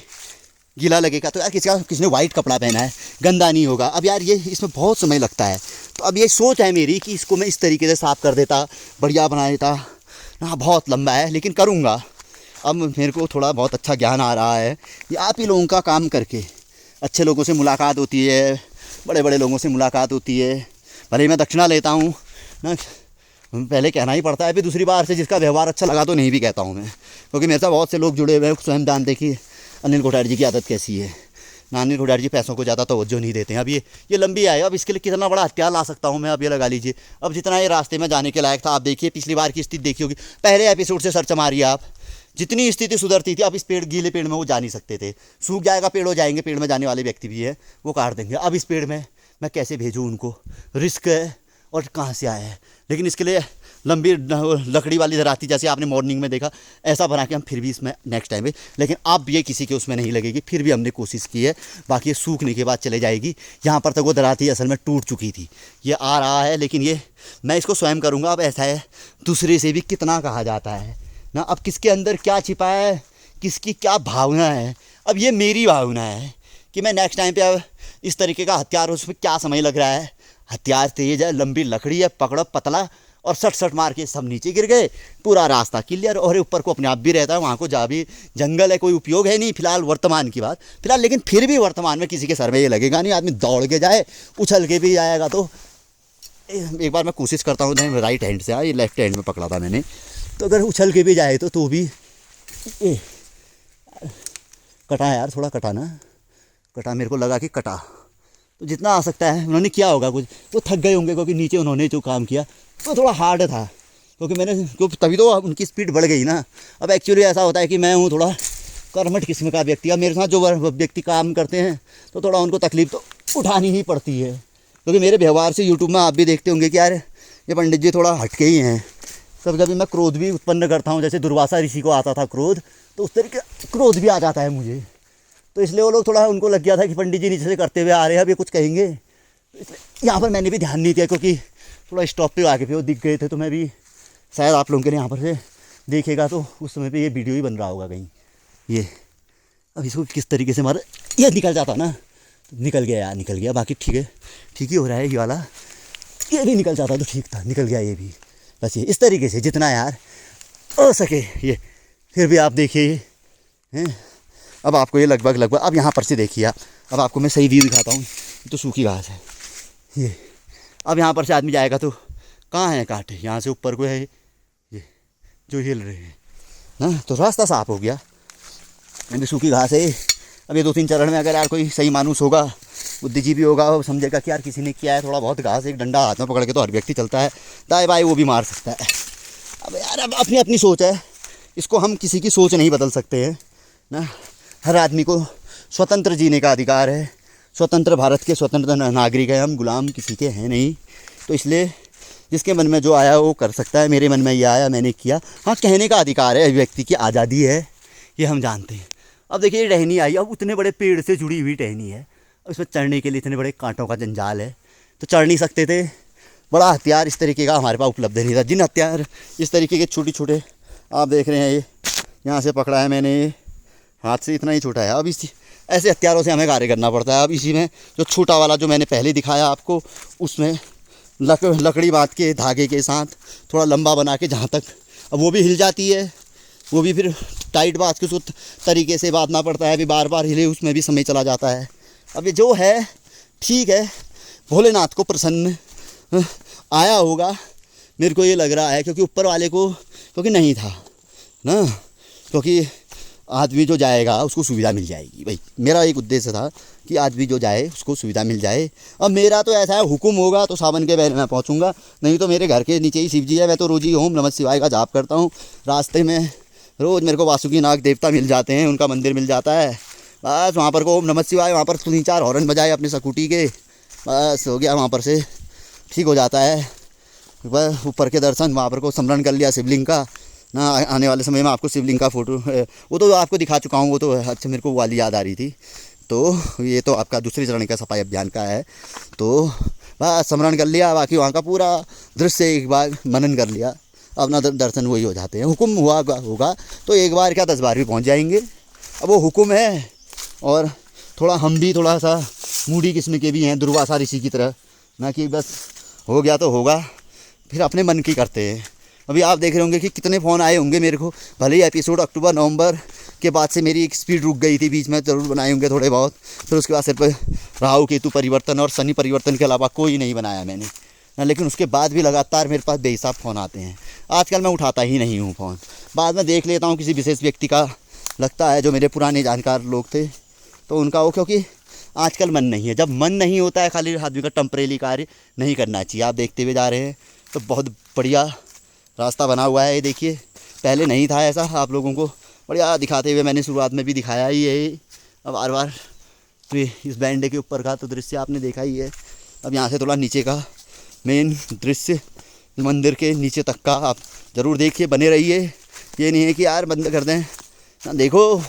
गीला लगेगा तो यार किसने वाइट कपड़ा पहना है, गंदा नहीं होगा। अब यार ये इसमें बहुत समय लगता है। तो अब ये सोच है मेरी कि इसको मैं इस तरीके से साफ़ कर देता, बढ़िया बना देता। हाँ, बहुत लंबा है लेकिन करूँगा। अब मेरे को थोड़ा बहुत अच्छा ज्ञान आ रहा है। ये आप ही लोगों का काम करके, अच्छे लोगों से मुलाकात होती है, बड़े बड़े लोगों से मुलाकात होती है। भले ही मैं दक्षिणा लेता हूँ ना, पहले कहना ही पड़ता है, फिर दूसरी बार से जिसका व्यवहार अच्छा लगा तो नहीं भी कहता हूँ मैं, क्योंकि मेरे साथ बहुत से लोग जुड़े हुए हैं। स्वयं जानते कि अनिल कोठारी जी की आदत कैसी है ना। अनिल कोठारी जी पैसों को ज़्यादा तवज्जो नहीं देते हैं। अब ये लंबी आए, अब इसके लिए कितना बड़ा हथियार ला सकता हूँ मैं, अब ये लगा लीजिए। अब जितना ये रास्ते में जाने के लायक था, आप देखिए पिछली बार की स्थिति देखी होगी, पहले एपिसोड से सर्च मारिए आप, जितनी स्थिति सुधरती थी। अब इस पेड़, गीले पेड़ में वो जा नहीं सकते थे, सूख जाएगा पेड़, हो जाएंगे, पेड़ में जाने वाले व्यक्ति भी है वो काट देंगे। अब इस पेड़ में मैं कैसे भेजूँ उनको, रिस्क है और कहाँ से आया है। लेकिन इसके लिए लंबी लकड़ी वाली दराती, जैसे आपने मॉर्निंग में देखा, ऐसा बना के हम फिर भी इसमें नेक्स्ट टाइम में, लेकिन अब ये किसी के उसमें नहीं लगेगी। फिर भी हमने कोशिश की है, बाकी ये सूखने के बाद चले जाएगी। यहाँ पर तक वो दराती असल में टूट चुकी थी, ये आ रहा है, लेकिन ये मैं इसको स्वयं करूँगा। अब ऐसा है, दूसरे से भी कितना कहा जाता है ना, अब किसके अंदर क्या छिपा है, किसकी क्या भावना है। अब ये मेरी भावना है कि मैं नेक्स्ट टाइम पर अब इस तरीके का हथियार, उसमें क्या समय लग रहा है, हथियार तेज है, लंबी लकड़ी है, पकड़ो पतला, और सट मार के सब नीचे गिर गए, पूरा रास्ता क्लियर। और ऊपर को अपने आप भी रहता है, वहाँ को जा भी, जंगल है, कोई उपयोग है नहीं फिलहाल, वर्तमान की बात फिलहाल। लेकिन फिर भी वर्तमान में किसी के सर में ये लगेगा नहीं, आदमी दौड़ के जाए, उछल के भी जाएगा। तो एक बार मैं कोशिश करता हूँ राइट हैंड से, ये लेफ्ट हैंड में पकड़ा था मैंने, तो अगर उछल के भी जाए तो भी कटा यार, थोड़ा कटा ना, कटा, मेरे को लगा कि कटा। तो जितना आ सकता है उन्होंने किया होगा कुछ, वो थक गए होंगे क्योंकि नीचे उन्होंने जो काम किया तो थोड़ा हार्ड था, क्योंकि तभी तो उनकी स्पीड बढ़ गई ना। अब एक्चुअली ऐसा होता है कि मैं हूँ थोड़ा कर्मठ किस्म का व्यक्ति, अब मेरे साथ जो व्यक्ति काम करते हैं तो थोड़ा उनको तकलीफ तो उठानी ही पड़ती है, क्योंकि मेरे व्यवहार से यूट्यूब में आप भी देखते होंगे कि यार ये पंडित जी थोड़ा हटके ही हैं। कभी कभी मैं क्रोध भी उत्पन्न करता हूँ, जैसे दुर्वासा ऋषि को आता था क्रोध, तो उस तरीके क्रोध भी आ जाता है मुझे। तो इसलिए वो लोग थोड़ा, उनको लग गया था कि पंडित जी नीचे से करते हुए आ रहे हैं, अब ये कुछ कहेंगे, तो इसलिए यहाँ पर मैंने भी ध्यान नहीं दिया, क्योंकि थोड़ा स्टॉप पे आके वो दिख गए थे। तो मैं भी शायद आप लोगों के लिए यहाँ पर से देखेगा तो उस समय पे ये वीडियो ही बन रहा होगा कहीं। ये अब इसको किस तरीके से मारा, ये निकल जाता ना, तो निकल गया यार, निकल गया। बाकी ठीक है, ठीक ही हो रहा है ये वाला, ये भी निकल जाता तो ठीक था, निकल गया ये भी। बस ये इस तरीके से जितना यार हो सके ये, फिर भी आप देखिए हैं। अब आपको ये लगभग अब यहाँ पर से देखिए आप, अब आपको मैं सही व्यू दिखाता हूँ। ये तो सूखी घास है ये, अब यहाँ पर से आदमी जाएगा तो कहाँ है कांटे, यहाँ से ऊपर को है ये जो हिल रहे हैं ना, तो रास्ता साफ हो गया। अभी सूखी घास है। अब ये 2-3 चरण में अगर यार कोई सही मानुस होगा बुद्धिजीवी होगा वो समझेगा कि यार किसी ने किया है। थोड़ा बहुत घास एक डंडा हाथ में पकड़ के तो हर व्यक्ति चलता है, दाएं बाएं वो भी मार सकता है। अब यार अब अपनी अपनी सोच है, इसको हम किसी की सोच नहीं बदल सकते हैं ना। हर आदमी को स्वतंत्र जीने का अधिकार है, स्वतंत्र भारत के स्वतंत्र नागरिक है हम, गुलाम किसी के हैं नहीं। तो इसलिए जिसके मन में जो आया वो कर सकता है। मेरे मन में ये आया, मैंने किया। हाँ, कहने का अधिकार है, व्यक्ति की आज़ादी है, ये हम जानते हैं। अब देखिए ये टहनी आई, अब उतने बड़े पेड़ से जुड़ी हुई टहनी है, उसमें चढ़ने के लिए इतने बड़े कांटों का जंजाल है, तो चढ़ नहीं सकते थे। बड़ा हथियार इस तरीके का हमारे पास उपलब्ध नहीं था। जिन हथियार इस तरीके के छोटे छोटे आप देख रहे हैं, ये यहाँ से पकड़ा है मैंने, ये हाथ से इतना ही छोटा है। अब इसी ऐसे हथियारों से हमें कार्य करना पड़ता है। अब इसी में जो छोटा वाला जो मैंने पहले दिखाया आपको, उसमें लकड़ी बांध के धागे के साथ थोड़ा लंबा बना के, जहाँ तक अब वो भी हिल जाती है, वो भी फिर टाइट बात के उसको तरीके से बांधना पड़ता है। अभी बार बार हिले उसमें भी समय चला जाता है। अब ये जो है ठीक है, भोलेनाथ को प्रसन्न आया होगा, मेरे को ये लग रहा है, क्योंकि ऊपर वाले को क्योंकि नहीं था ना, क्योंकि आदमी जो जाएगा उसको सुविधा मिल जाएगी। भाई मेरा एक उद्देश्य था कि आदमी जो जाए उसको सुविधा मिल जाए। अब मेरा तो ऐसा है, हुक्म होगा तो सावन के पहले मैं पहुंचूंगा, नहीं तो मेरे घर के नीचे ही शिव जी है। मैं तो रोज़ ही ओम नमः शिवाय का जाप करता हूँ। रास्ते में रोज़ मेरे को वासुकी नाग देवता मिल जाते हैं, उनका मंदिर मिल जाता है। बस वहाँ पर को ओम नमः शिवाय, वहाँ पर 3-4 हॉर्न बजाए अपने स्कूटी के, बस हो गया, वहाँ पर से ठीक हो जाता है। बस ऊपर के दर्शन, वहाँ पर को स्मरण कर लिया शिवलिंग का ना। आने वाले समय में आपको शिवलिंग का फ़ोटो वो तो आपको दिखा चुका हूँ, वो तो अच्छा मेरे को वो वाली याद आ रही थी। तो ये तो आपका दूसरे चरण का सफाई अभियान का है, तो बस स्मरण कर लिया, बाकी वहाँ का पूरा दृश्य एक बार मनन कर लिया, अपना दर्शन वही हो जाते हैं। हुक्म हुआ होगा तो एक बार क्या 10 बार भी पहुँच जाएंगे। अब वो हुक्म है, और थोड़ा हम भी थोड़ा सा मूडी किस्म के भी हैं, दुर्वासा ऋषि की तरह, ना कि बस हो गया तो होगा, फिर अपने मन की करते हैं। अभी आप देख रहे होंगे कि कितने फ़ोन आए होंगे मेरे को, भले ही एपिसोड अक्टूबर नवंबर के बाद से मेरी एक स्पीड रुक गई थी, बीच में ज़रूर बनाए होंगे थोड़े बहुत, फिर उसके बाद सिर्फ राहु केतु परिवर्तन और शनि परिवर्तन के अलावा कोई नहीं बनाया मैंने ना। लेकिन उसके बाद भी लगातार मेरे पास बेहिसाब फ़ोन आते हैं। आजकल मैं उठाता ही नहीं हूँ फ़ोन, बाद में देख लेता हूँ किसी विशेष व्यक्ति का लगता है, जो मेरे पुराने जानकार लोग थे तो उनका वो, क्योंकि आजकल मन नहीं है। जब मन नहीं होता है, खाली आदमी का टेम्परेरी कार्य नहीं करना चाहिए। आप देखते हुए जा रहे हैं तो बहुत बढ़िया रास्ता बना हुआ है, ये देखिए, पहले नहीं था ऐसा। आप लोगों को बढ़िया दिखाते हुए मैंने शुरुआत में भी दिखाया ही है। अब बार बार तो इस बैंड के ऊपर का तो दृश्य आपने देखा ही है। अब यहाँ से थोड़ा नीचे का मेन दृश्य मंदिर के नीचे तक का आप ज़रूर देखिए, बने रहिए। ये नहीं है कि यार बंद कर दें ना, देखो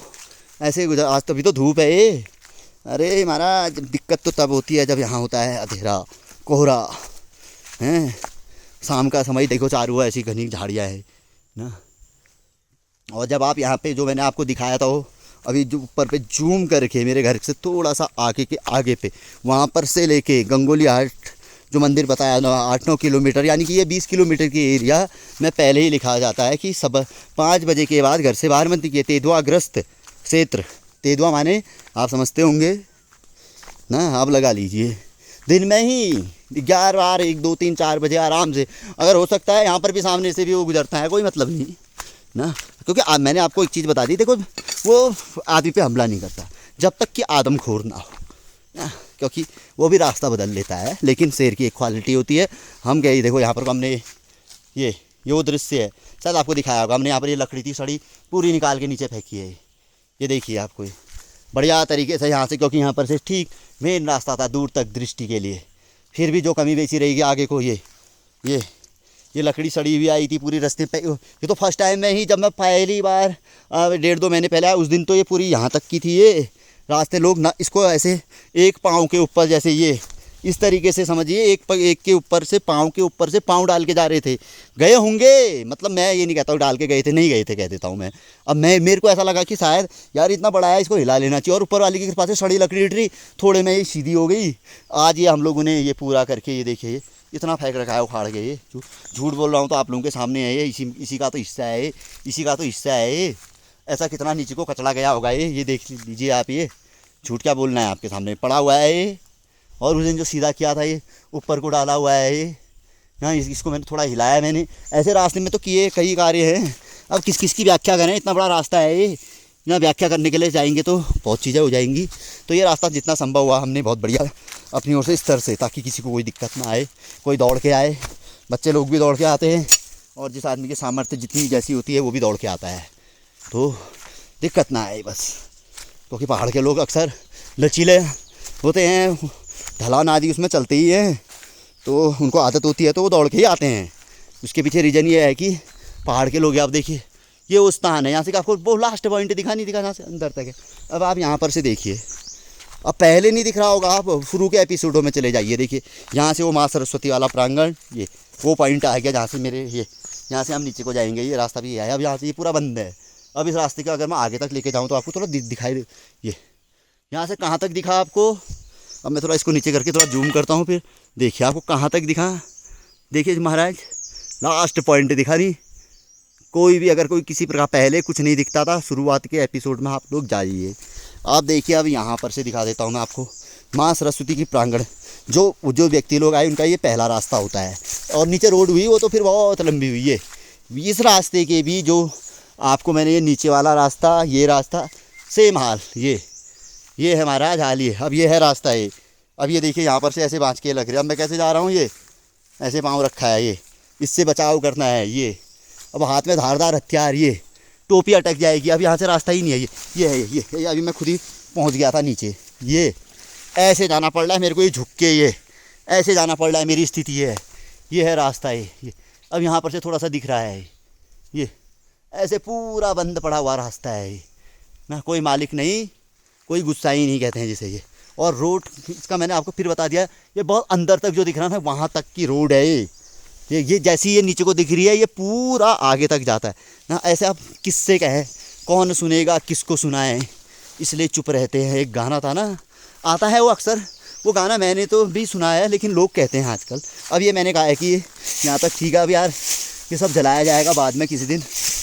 ऐसे गुजर। आज तो अभी तो धूप है ये, अरे महाराज दिक्कत तो तब होती है जब यहाँ होता है अंधेरा कोहरा हैं। शाम का समय देखो, चारों ऐसी घनी झाड़ियाँ है ना। और जब आप यहाँ पे जो मैंने आपको दिखाया था वो अभी जो ऊपर पे जूम करके मेरे घर से थोड़ा सा आगे के आगे पे, वहाँ पर से लेके गंगोली हाट जो मंदिर बताया 8-9 किलोमीटर, यानी कि ये 20 किलोमीटर की एरिया में पहले ही लिखा जाता है कि सब 5 बजे के बाद घर से बाहर मत निकलिए। तेंदुआग्रस्त क्षेत्र, तेंदुआ माने आप समझते होंगे ना, आप लगा लीजिए। दिन में ही 11 बार 1 2 3 4 बजे आराम से, अगर हो सकता है यहाँ पर भी सामने से भी वो गुजरता है, कोई मतलब नहीं ना। क्योंकि मैंने आपको एक चीज़ बता दी, देखो वो आदमी पे हमला नहीं करता जब तक कि आदमखोर ना हो ना, क्योंकि वो भी रास्ता बदल लेता है। लेकिन शेर की एक क्वालिटी होती है। हम गए, देखो यहाँ पर हमने ये वो दृश्य है, शायद आपको दिखाया होगा, हमने यहाँ पर ये लकड़ी थी सड़ी पूरी निकाल के नीचे फेंकी है। ये देखिए आपको बढ़िया तरीके से यहाँ से, क्योंकि यहाँ पर से ठीक मेन रास्ता था दूर तक दृष्टि के लिए। फिर भी जो कमी बेची रहेगी आगे को, ये लकड़ी सड़ी हुई आई थी पूरी रास्ते पे। ये तो फर्स्ट टाइम में ही, जब मैं पहली बार 1.5-2 महीने पहले आया, उस दिन तो ये पूरी यहाँ तक की थी ये रास्ते। लोग ना इसको ऐसे एक पाँव के ऊपर, जैसे ये इस तरीके से समझिए, एक के ऊपर से पाँव के ऊपर से पाँव डाल के जा रहे थे। गए होंगे, मतलब मैं ये नहीं कहता हूँ डाल के गए थे, नहीं गए थे कह देता हूँ मैं। अब मेरे को ऐसा लगा कि शायद यार इतना बड़ा है, इसको हिला लेना चाहिए। और ऊपर वाली की कृपा से सड़ी लकड़ी उठी, थोड़े में ही सीधी हो गई। आज ये हम लोगों ने ये पूरा करके, ये देखिए इतना फेंक रखा है उखाड़ के। ये झूठ बोल रहा हूँ तो आप लोगों के सामने है, ये इसी का तो हिस्सा है, इसी का तो हिस्सा है ये। ऐसा कितना नीचे को कचड़ा गया होगा ये देख लीजिए आप। ये झूठ क्या बोलना है, आपके सामने पड़ा हुआ है ये। और उस दिन जो सीधा किया था ये ऊपर को डाला हुआ है ये ना। इसको मैंने थोड़ा हिलाया, मैंने ऐसे रास्ते में तो किए कई कार्य हैं। अब किस किस की व्याख्या करें, इतना बड़ा रास्ता है यहाँ व्याख्या करने के लिए जाएंगे तो बहुत चीज़ें हो जाएंगी। तो ये रास्ता जितना संभव हुआ हमने बहुत बढ़िया अपनी ओर से इस तरह से, ताकि किसी को कोई दिक्कत ना आए, कोई दौड़ के आए, बच्चे लोग भी दौड़ के आते हैं और जिस आदमी की सामर्थ्य जितनी जैसी होती है वो भी दौड़ के आता है, तो दिक्कत ना आए बस। क्योंकि पहाड़ के लोग अक्सर लचीले होते हैं, ढलान आदि उसमें चलते ही हैं, तो उनको आदत होती है तो वो दौड़ के ही आते हैं। उसके पीछे रीज़न ये है कि पहाड़ के लोग, आप देखिए ये वो स्थान है, यहाँ से आपको वो लास्ट पॉइंट दिखा नहीं दिखा, यहाँ से अंदर तक है। अब आप यहाँ पर से देखिए, अब पहले नहीं दिख रहा होगा, आप शुरू के एपिसोडों में चले जाइए, देखिए यहाँ से वो माँ सरस्वती वाला प्रांगण, ये वो पॉइंट आ गया जहाँ से मेरे ये यहाँ से हम नीचे को जाएंगे, ये रास्ता भी है। अब यहाँ से ये पूरा बंद है। अब इस रास्ते का अगर मैं आगे तक लेके जाऊँ तो आपको थोड़ा दिखाई दे, ये यहाँ से कहाँ तक दिखा आपको। अब मैं थोड़ा इसको नीचे करके थोड़ा जूम करता हूँ, फिर देखिए आपको कहाँ तक दिखा। देखिए महाराज लास्ट पॉइंट दिखा नहीं। कोई भी अगर कोई किसी प्रकार पहले कुछ नहीं दिखता था, शुरुआत के एपिसोड में आप लोग जाइए। आप देखिए अब यहाँ पर से दिखा देता हूँ मैं आपको माँ सरस्वती की प्रांगण। जो व्यक्ति लोग आए उनका ये पहला रास्ता होता है, और नीचे रोड हुई वो तो फिर बहुत लंबी हुई है। इस रास्ते के भी जो आपको मैंने ये नीचे वाला रास्ता, ये रास्ता सेम हाल, ये है महाराज हाल ये। अब ये है रास्ता ये। अब ये देखिए यहाँ पर से ऐसे बाँच के लग रहे हैं। अब मैं कैसे जा रहा हूँ, ये ऐसे पाँव रखा है, ये इससे बचाव करना है। ये अब हाथ में धारदार हथियार, ये टोपी अटक जाएगी। अब यहाँ से रास्ता ही नहीं है। ये है ये अभी मैं खुद ही पहुँच गया था नीचे। ये ऐसे जाना पड़ रहा है मेरे को, ये झुक के ये ऐसे जाना पड़ रहा है, मेरी स्थिति ये है रास्ता ये। अब यहाँ पर से थोड़ा सा दिख रहा है, ये ऐसे पूरा बंद पड़ा हुआ रास्ता है ये ना, कोई मालिक नहीं, कोई गुस्सा ही नहीं कहते हैं जिसे ये। और रोड इसका मैंने आपको फिर बता दिया, ये बहुत अंदर तक जो दिख रहा है वहाँ तक की रोड है ये जैसी ये नीचे को दिख रही है, ये पूरा आगे तक जाता है ना। ऐसे आप किससे कहें, कौन सुनेगा, किसको सुनाएं, इसलिए चुप रहते हैं। एक गाना था ना, आता है वो अक्सर, वो गाना मैंने तो भी सुना है, लेकिन लोग कहते हैं आजकल। अब ये मैंने कहा है कि यहाँ तक ठीक है, अब यार ये सब जलाया जाएगा बाद में किसी दिन।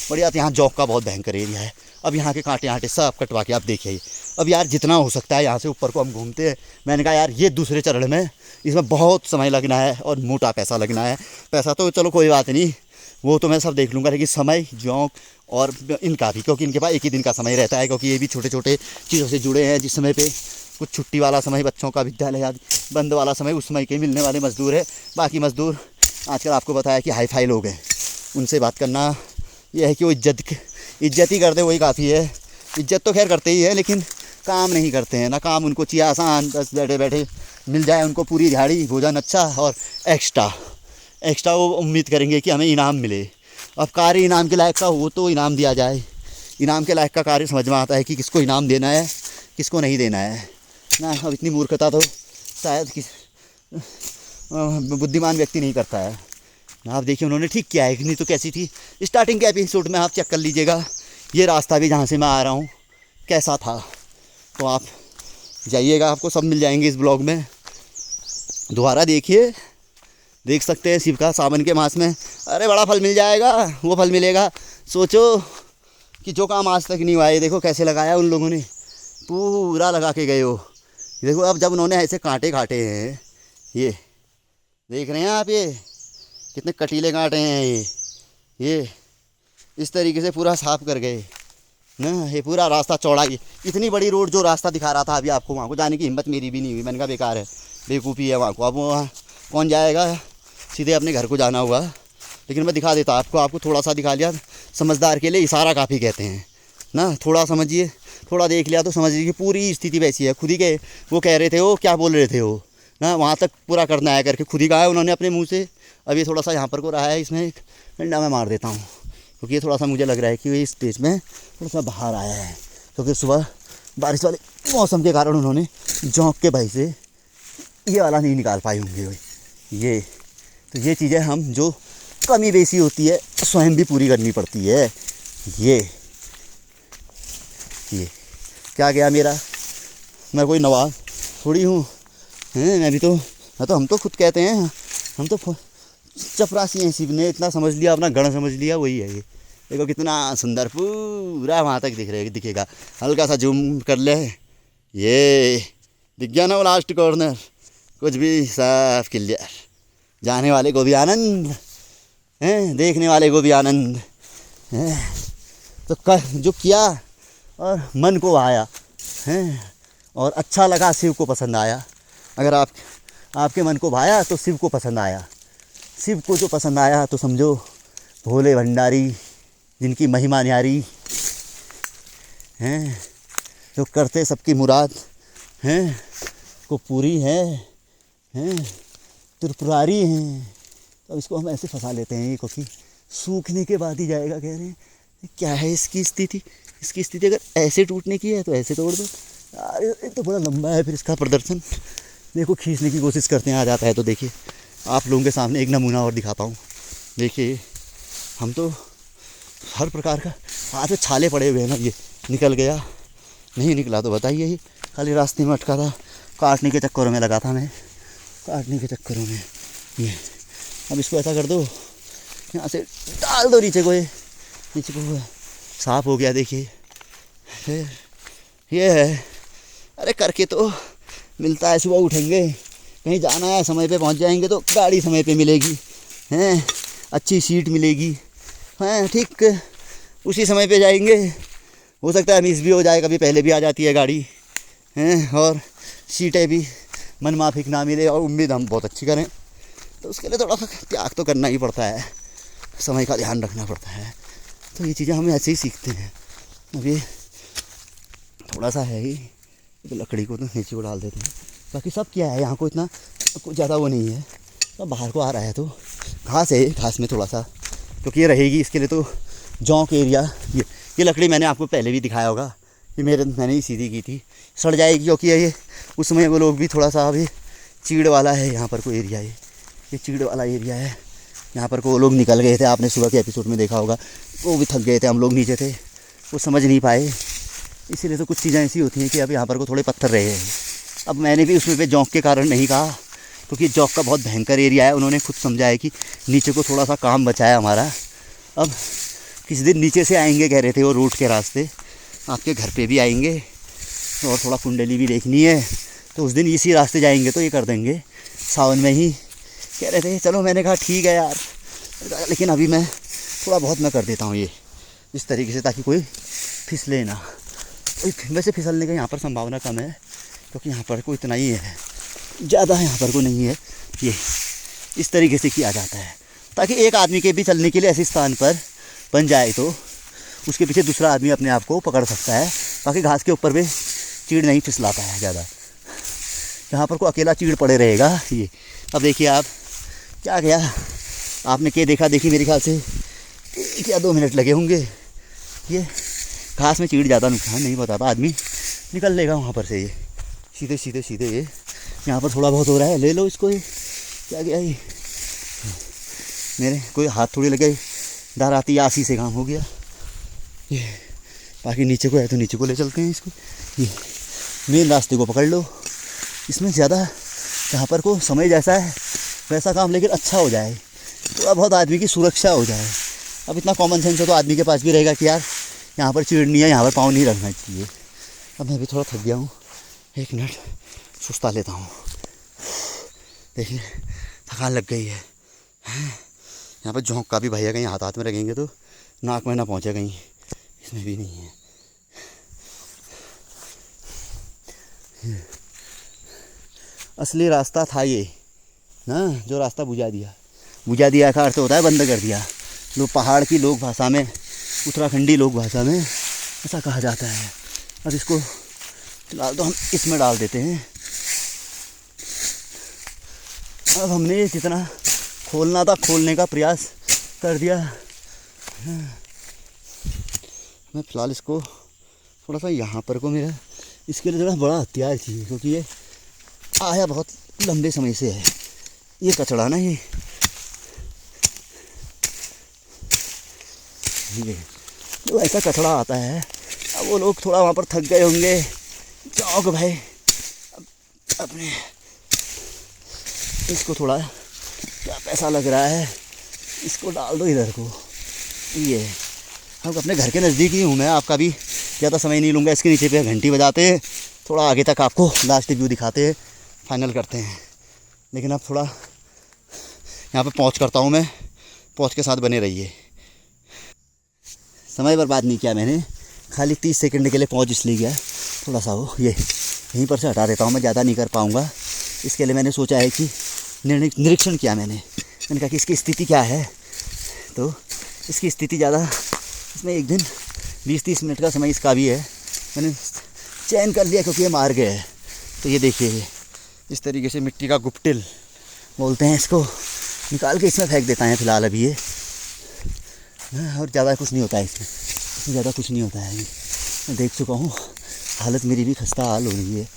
बढ़िया, यहाँ जौक का बहुत भयंकर एरिया है। अब यहाँ के कांटे आंटे सब कटवा के आप देखिए। अब यार जितना हो सकता है यहाँ से ऊपर को हम घूमते हैं। मैंने कहा यार ये दूसरे चरण में, इसमें बहुत समय लगना है और मोटा पैसा लगना है। पैसा तो चलो कोई बात नहीं, वो तो मैं सब देख लूँगा, लेकिन समय, जौक और इनका भी, क्योंकि इनके पास एक ही दिन का समय रहता है, क्योंकि ये भी छोटे छोटे चीज़ों से जुड़े हैं। जिस समय पे कुछ छुट्टी वाला समय, बच्चों का विद्यालय आदि बंद वाला समय, उस समय के मिलने वाले मज़दूर है। बाकी मज़दूर आजकल आपको बताया कि हाई फाई लोग हैं, उनसे बात करना ये है कि वो इज्जत ही करते, वही काफ़ी है। इज्जत तो खैर करते ही है, लेकिन काम नहीं करते हैं ना। काम उनको चाहिए आसान, बस बैठे बैठे मिल जाए उनको पूरी दिहाड़ी, भोजन अच्छा और एक्स्ट्रा वो उम्मीद करेंगे कि हमें इनाम मिले। अब कार्य इनाम के लायक का हो तो इनाम दिया जाए। इनाम के लायक का कार्य समझ में आता है कि किसको इनाम देना है, किसको नहीं देना है ना। अब इतनी मूर्खता तो शायद बुद्धिमान व्यक्ति नहीं करता है। आप देखिए उन्होंने ठीक किया है, नहीं तो कैसी थी स्टार्टिंग के एपिसोड में, आप चेक कर लीजिएगा। ये रास्ता भी जहाँ से मैं आ रहा हूँ कैसा था, तो आप जाइएगा, आपको सब मिल जाएंगे इस ब्लॉग में। दोबारा देखिए, देख सकते हैं शिव का सावन के मास में अरे बड़ा फल मिल जाएगा, वो फल मिलेगा। सोचो कि जो काम आज तक नहीं हुआ है, देखो कैसे लगाया उन लोगों ने, पूरा लगा के गए हो। देखो अब जब उन्होंने ऐसे कांटे काटे हैं, ये देख रहे हैं आप, ये कितने कटीले कांटे हैं ये इस तरीके से पूरा साफ कर गए ना। ये पूरा रास्ता चौड़ा, इतनी बड़ी रोड जो रास्ता दिखा रहा था अभी आपको, वहाँ को जाने की हिम्मत मेरी भी नहीं हुई। मैंने कहा बेकार है, बेवकूफ़ी है वहाँ को। अब वहाँ कौन जाएगा, सीधे अपने घर को जाना हुआ। लेकिन मैं दिखा देता आपको थोड़ा सा दिखा लिया। समझदार के लिए इशारा काफ़ी कहते हैं ना, थोड़ा समझिए, थोड़ा देख लिया तो समझ लीजिए कि पूरी स्थिति वैसी है। खुद ही के वो कह रहे थे, वो क्या बोल रहे थे वो ना, वहाँ तक पूरा करना है करके खुद ही कहा है उन्होंने अपने मुँह से। अब ये थोड़ा सा यहाँ पर को रहा है, इसमें एक डंडा मैं मार देता हूँ, क्योंकि ये थोड़ा सा मुझे लग रहा है कि ये स्टेज में थोड़ा सा बाहर आया है, क्योंकि सुबह बारिश वाले मौसम के कारण उन्होंने जौक के भाई से ये वाला नहीं निकाल पाए होंगे ये। तो ये चीज़ें हम जो कमी बेसी होती है स्वयं भी पूरी करनी पड़ती है। ये क्या गया मेरा, मैं कोई नवाब थोड़ी हूँ, मैं तो हम तो खुद कहते हैं हम तो चपरासी हैं। शिव ने इतना समझ लिया, अपना गण समझ लिया, वही है ये। देखो कितना सुंदर पूरा वहाँ तक दिखेगा। हल्का सा जूम कर ले, ये दिख गया ना वो लास्ट कॉर्नर, कुछ भी साफ क्लियर। जाने वाले को भी आनंद है, देखने वाले को भी आनंद है। तो जो किया और मन को आया हैं, और अच्छा लगा, शिव को पसंद आया। अगर आपके मन को भाया तो शिव को पसंद आया। शिव को जो पसंद आया तो समझो भोले भंडारी, जिनकी महिमा न्यारी हैं, जो करते सबकी मुराद हैं, को पूरी हैं, त्रिपुरारी हैं। तो इसको हम ऐसे फंसा लेते हैं, ये क्योंकि सूखने के बाद ही जाएगा। कह रहे हैं क्या है इसकी स्थिति? इसकी स्थिति अगर ऐसे टूटने की है तो ऐसे तोड़ दो यार। ये तो बड़ा लंबा है फिर इसका प्रदर्शन। देखो खींचने की कोशिश करते हैं, आ जाता है तो देखिए आप लोगों के सामने एक नमूना और दिखाता हूँ। देखिए हम तो हर प्रकार का, हाथ में छाले पड़े हुए हैं ना। ये निकल गया, नहीं निकला तो बताइए। ही खाली रास्ते में अटका था, काटने के चक्करों में लगा था मैं, काटने के चक्करों में। ये अब इसको ऐसा कर दो, यहाँ से डाल दो नीचे को, ये नीचे को साफ हो गया। देखिए फिर ये है, अरे करके तो मिलता है। सुबह उठेंगे, कहीं जाना है, समय पे पहुंच जाएंगे तो गाड़ी समय पे मिलेगी हैं, अच्छी सीट मिलेगी हैं, ठीक उसी समय पे जाएंगे। हो सकता है मिस भी हो जाए, कभी पहले भी आ जाती है गाड़ी हैं, और सीटें भी मन माफिक ना मिले और उम्मीद हम बहुत अच्छी करें, तो उसके लिए थोड़ा सा त्याग तो करना ही पड़ता है, समय का ध्यान रखना पड़ता है। तो ये चीज़ें हम ऐसे ही सीखते हैं। अभी थोड़ा सा है ही, तो लकड़ी को तो नीचे को डाल देते हैं। बाकी सब क्या है, यहाँ को इतना कुछ ज़्यादा वो नहीं है। तो बाहर को आ रहा है तो घास है, घास में थोड़ा सा क्योंकि ये रहेगी, इसके लिए तो जौं के एरिया। ये लकड़ी मैंने आपको पहले भी दिखाया होगा, ये मैंने ही सीधी की थी। सड़ जाएगी क्योंकि ये उस समय वो लोग भी थोड़ा सा अभी चीड़ वाला है यहाँ पर कोई एरिया, ये चीड़ वाला एरिया है। यहाँ पर को वो लोग निकल गए थे, आपने सुबह के एपिसोड में देखा होगा। वो भी थक गए थे, हम लोग नीचे थे, वो समझ नहीं पाए। इसीलिए तो कुछ चीज़ें ऐसी होती हैं कि अब यहाँ पर को थोड़े पत्थर रहे हैं। अब मैंने भी उसमें पे जौंक के कारण नहीं कहा, क्योंकि जौंक का बहुत भयंकर एरिया है। उन्होंने खुद समझा है कि नीचे को थोड़ा सा काम बचा है हमारा। अब किसी दिन नीचे से आएंगे कह रहे थे, वो रूट के रास्ते आपके घर पे भी आएंगे, और थोड़ा कुंडली भी देखनी है, तो उस दिन इसी रास्ते जाएंगे तो ये कर देंगे सावन में ही कह रहे थे। चलो मैंने कहा ठीक है यार, लेकिन अभी मैं थोड़ा बहुत मैं कर देता हूँ ये इस तरीके से, ताकि कोई फिसले ना। वैसे फिसलने का यहाँ पर संभावना कम है, क्योंकि यहाँ पर को इतना ही है, ज़्यादा यहाँ पर को नहीं है। ये इस तरीके से किया जाता है ताकि एक आदमी के भी चलने के लिए ऐसे स्थान पर बन जाए तो उसके पीछे दूसरा आदमी अपने आप को पकड़ सकता है, ताकि घास के ऊपर भी चीड़ नहीं फिसलाता है ज़्यादा। यहाँ पर को अकेला चीड़ पड़े रहेगा। ये अब देखिए आप क्या गया, आपने क्या देखा, देखी मेरे ख्याल से क्या 2 मिनट लगे होंगे। ये घास में चीड़ ज़्यादा नुकसान नहीं बताता, आदमी निकल लेगा वहाँ पर से। ये सीधे सीधे सीधे ये यहाँ पर थोड़ा बहुत हो रहा है, ले लो इसको। ये क्या गया, ये मेरे कोई हाथ थोड़ी लगे, दार आती आसी से काम हो गया। ये बाकी नीचे को है तो नीचे को ले चलते हैं इसको। ये मेन रास्ते को पकड़ लो, इसमें ज़्यादा यहाँ पर को समय जैसा है वैसा काम, लेकिन अच्छा हो जाए, थोड़ा बहुत आदमी की सुरक्षा हो जाए। अब इतना कॉमन सेंस है तो आदमी के पास भी रहेगा कि यार यहाँ पर चिड़नी है, यहाँ पर पाँव नहीं रखना चाहिए। अब मैं भी थोड़ा थक गया हूँ, 1 मिनट सुस्ता लेता हूँ। देखिए थकान लग गई है। यहाँ पर झोंक का भी भैया कहीं हाथ में रखेंगे तो नाक में ना पहुँचे कहीं, इसमें भी नहीं है। असली रास्ता था ये ना, जो रास्ता बुझा दिया का अर्थ होता है बंद कर दिया। लोग पहाड़ की लोक भाषा में, उत्तराखंडी लोक भाषा में ऐसा कहा जाता है। अब इसको फिलहाल तो हम इसमें डाल देते हैं। अब हमने जितना खोलना था खोलने का प्रयास कर दिया। मैं फ़िलहाल इसको थोड़ा सा यहाँ पर को मेरा इसके लिए थोड़ा बड़ा हथियार चाहिए, क्योंकि ये आया बहुत लंबे समय से है ये कचड़ा ना। ये जो ऐसा कचड़ा आता है, अब वो लोग थोड़ा वहाँ पर थक गए होंगे। जाओ भाई अपने इसको थोड़ा क्या पैसा लग रहा है, इसको डाल दो इधर को। ये अब अपने घर के नज़दीक ही हूँ मैं, आपका भी ज़्यादा समय नहीं लूँगा। इसके नीचे पे घंटी बजाते हैं, थोड़ा आगे तक आपको लास्ट व्यू दिखाते हैं, फाइनल करते हैं। लेकिन अब थोड़ा यहाँ पे पहुँच करता हूँ मैं, पहुँच के साथ बने रहिए। समय बर्बाद नहीं किया मैंने, खाली 30 सेकंड के लिए पहुँच इसलिए गया थोड़ा सा वो ये यहीं पर से हटा देता हूँ, मैं ज़्यादा नहीं कर पाऊँगा। इसके लिए मैंने सोचा है कि निरीक्षण किया मैंने कहा कि इसकी स्थिति क्या है। तो इसकी स्थिति ज़्यादा, इसमें एक दिन 20-30 मिनट का समय इसका भी है, मैंने चयन कर लिया क्योंकि ये मार गए है। तो ये देखिए इस तरीके से मिट्टी का गुप्टिल बोलते हैं इसको, निकाल के इसमें फेंक देता है फ़िलहाल अभी ये। और ज़्यादा कुछ नहीं होता है इसमें ज़्यादा कुछ नहीं होता है। मैं देख चुका हूँ, हालत मेरी भी खस्ता हाल हो रही है।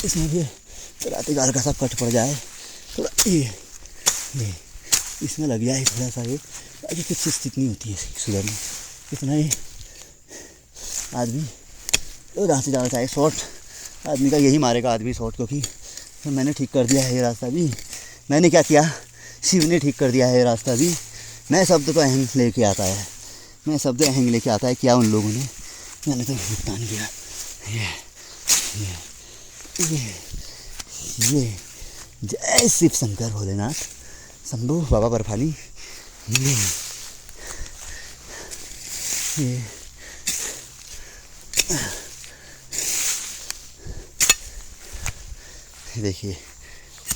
इसमें भी रात गाल का सब कट पड़ जाए थोड़ा, ये इसमें लग जाए थोड़ा सा ये, ताकि कुछ स्थिति नहीं होती है सुधरने। इतना ही आदमी तो जहाँ से ज़्यादा चाहे शॉर्ट आदमी का यही मारेगा आदमी शॉर्ट, क्योंकि तो मैंने ठीक कर दिया है ये रास्ता भी। मैंने क्या किया, शिव ने ठीक कर दिया है ये रास्ता भी। मैं शब्द तो अहंग लेके आता है, मैं शब्द अहंग लेके आता है किया उन लोगों ने, मैंने तो भुगतान किया। ये जय शिव शंकर भोलेनाथ शंभू बाबा बर्फानी। ये देखिए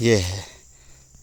ये है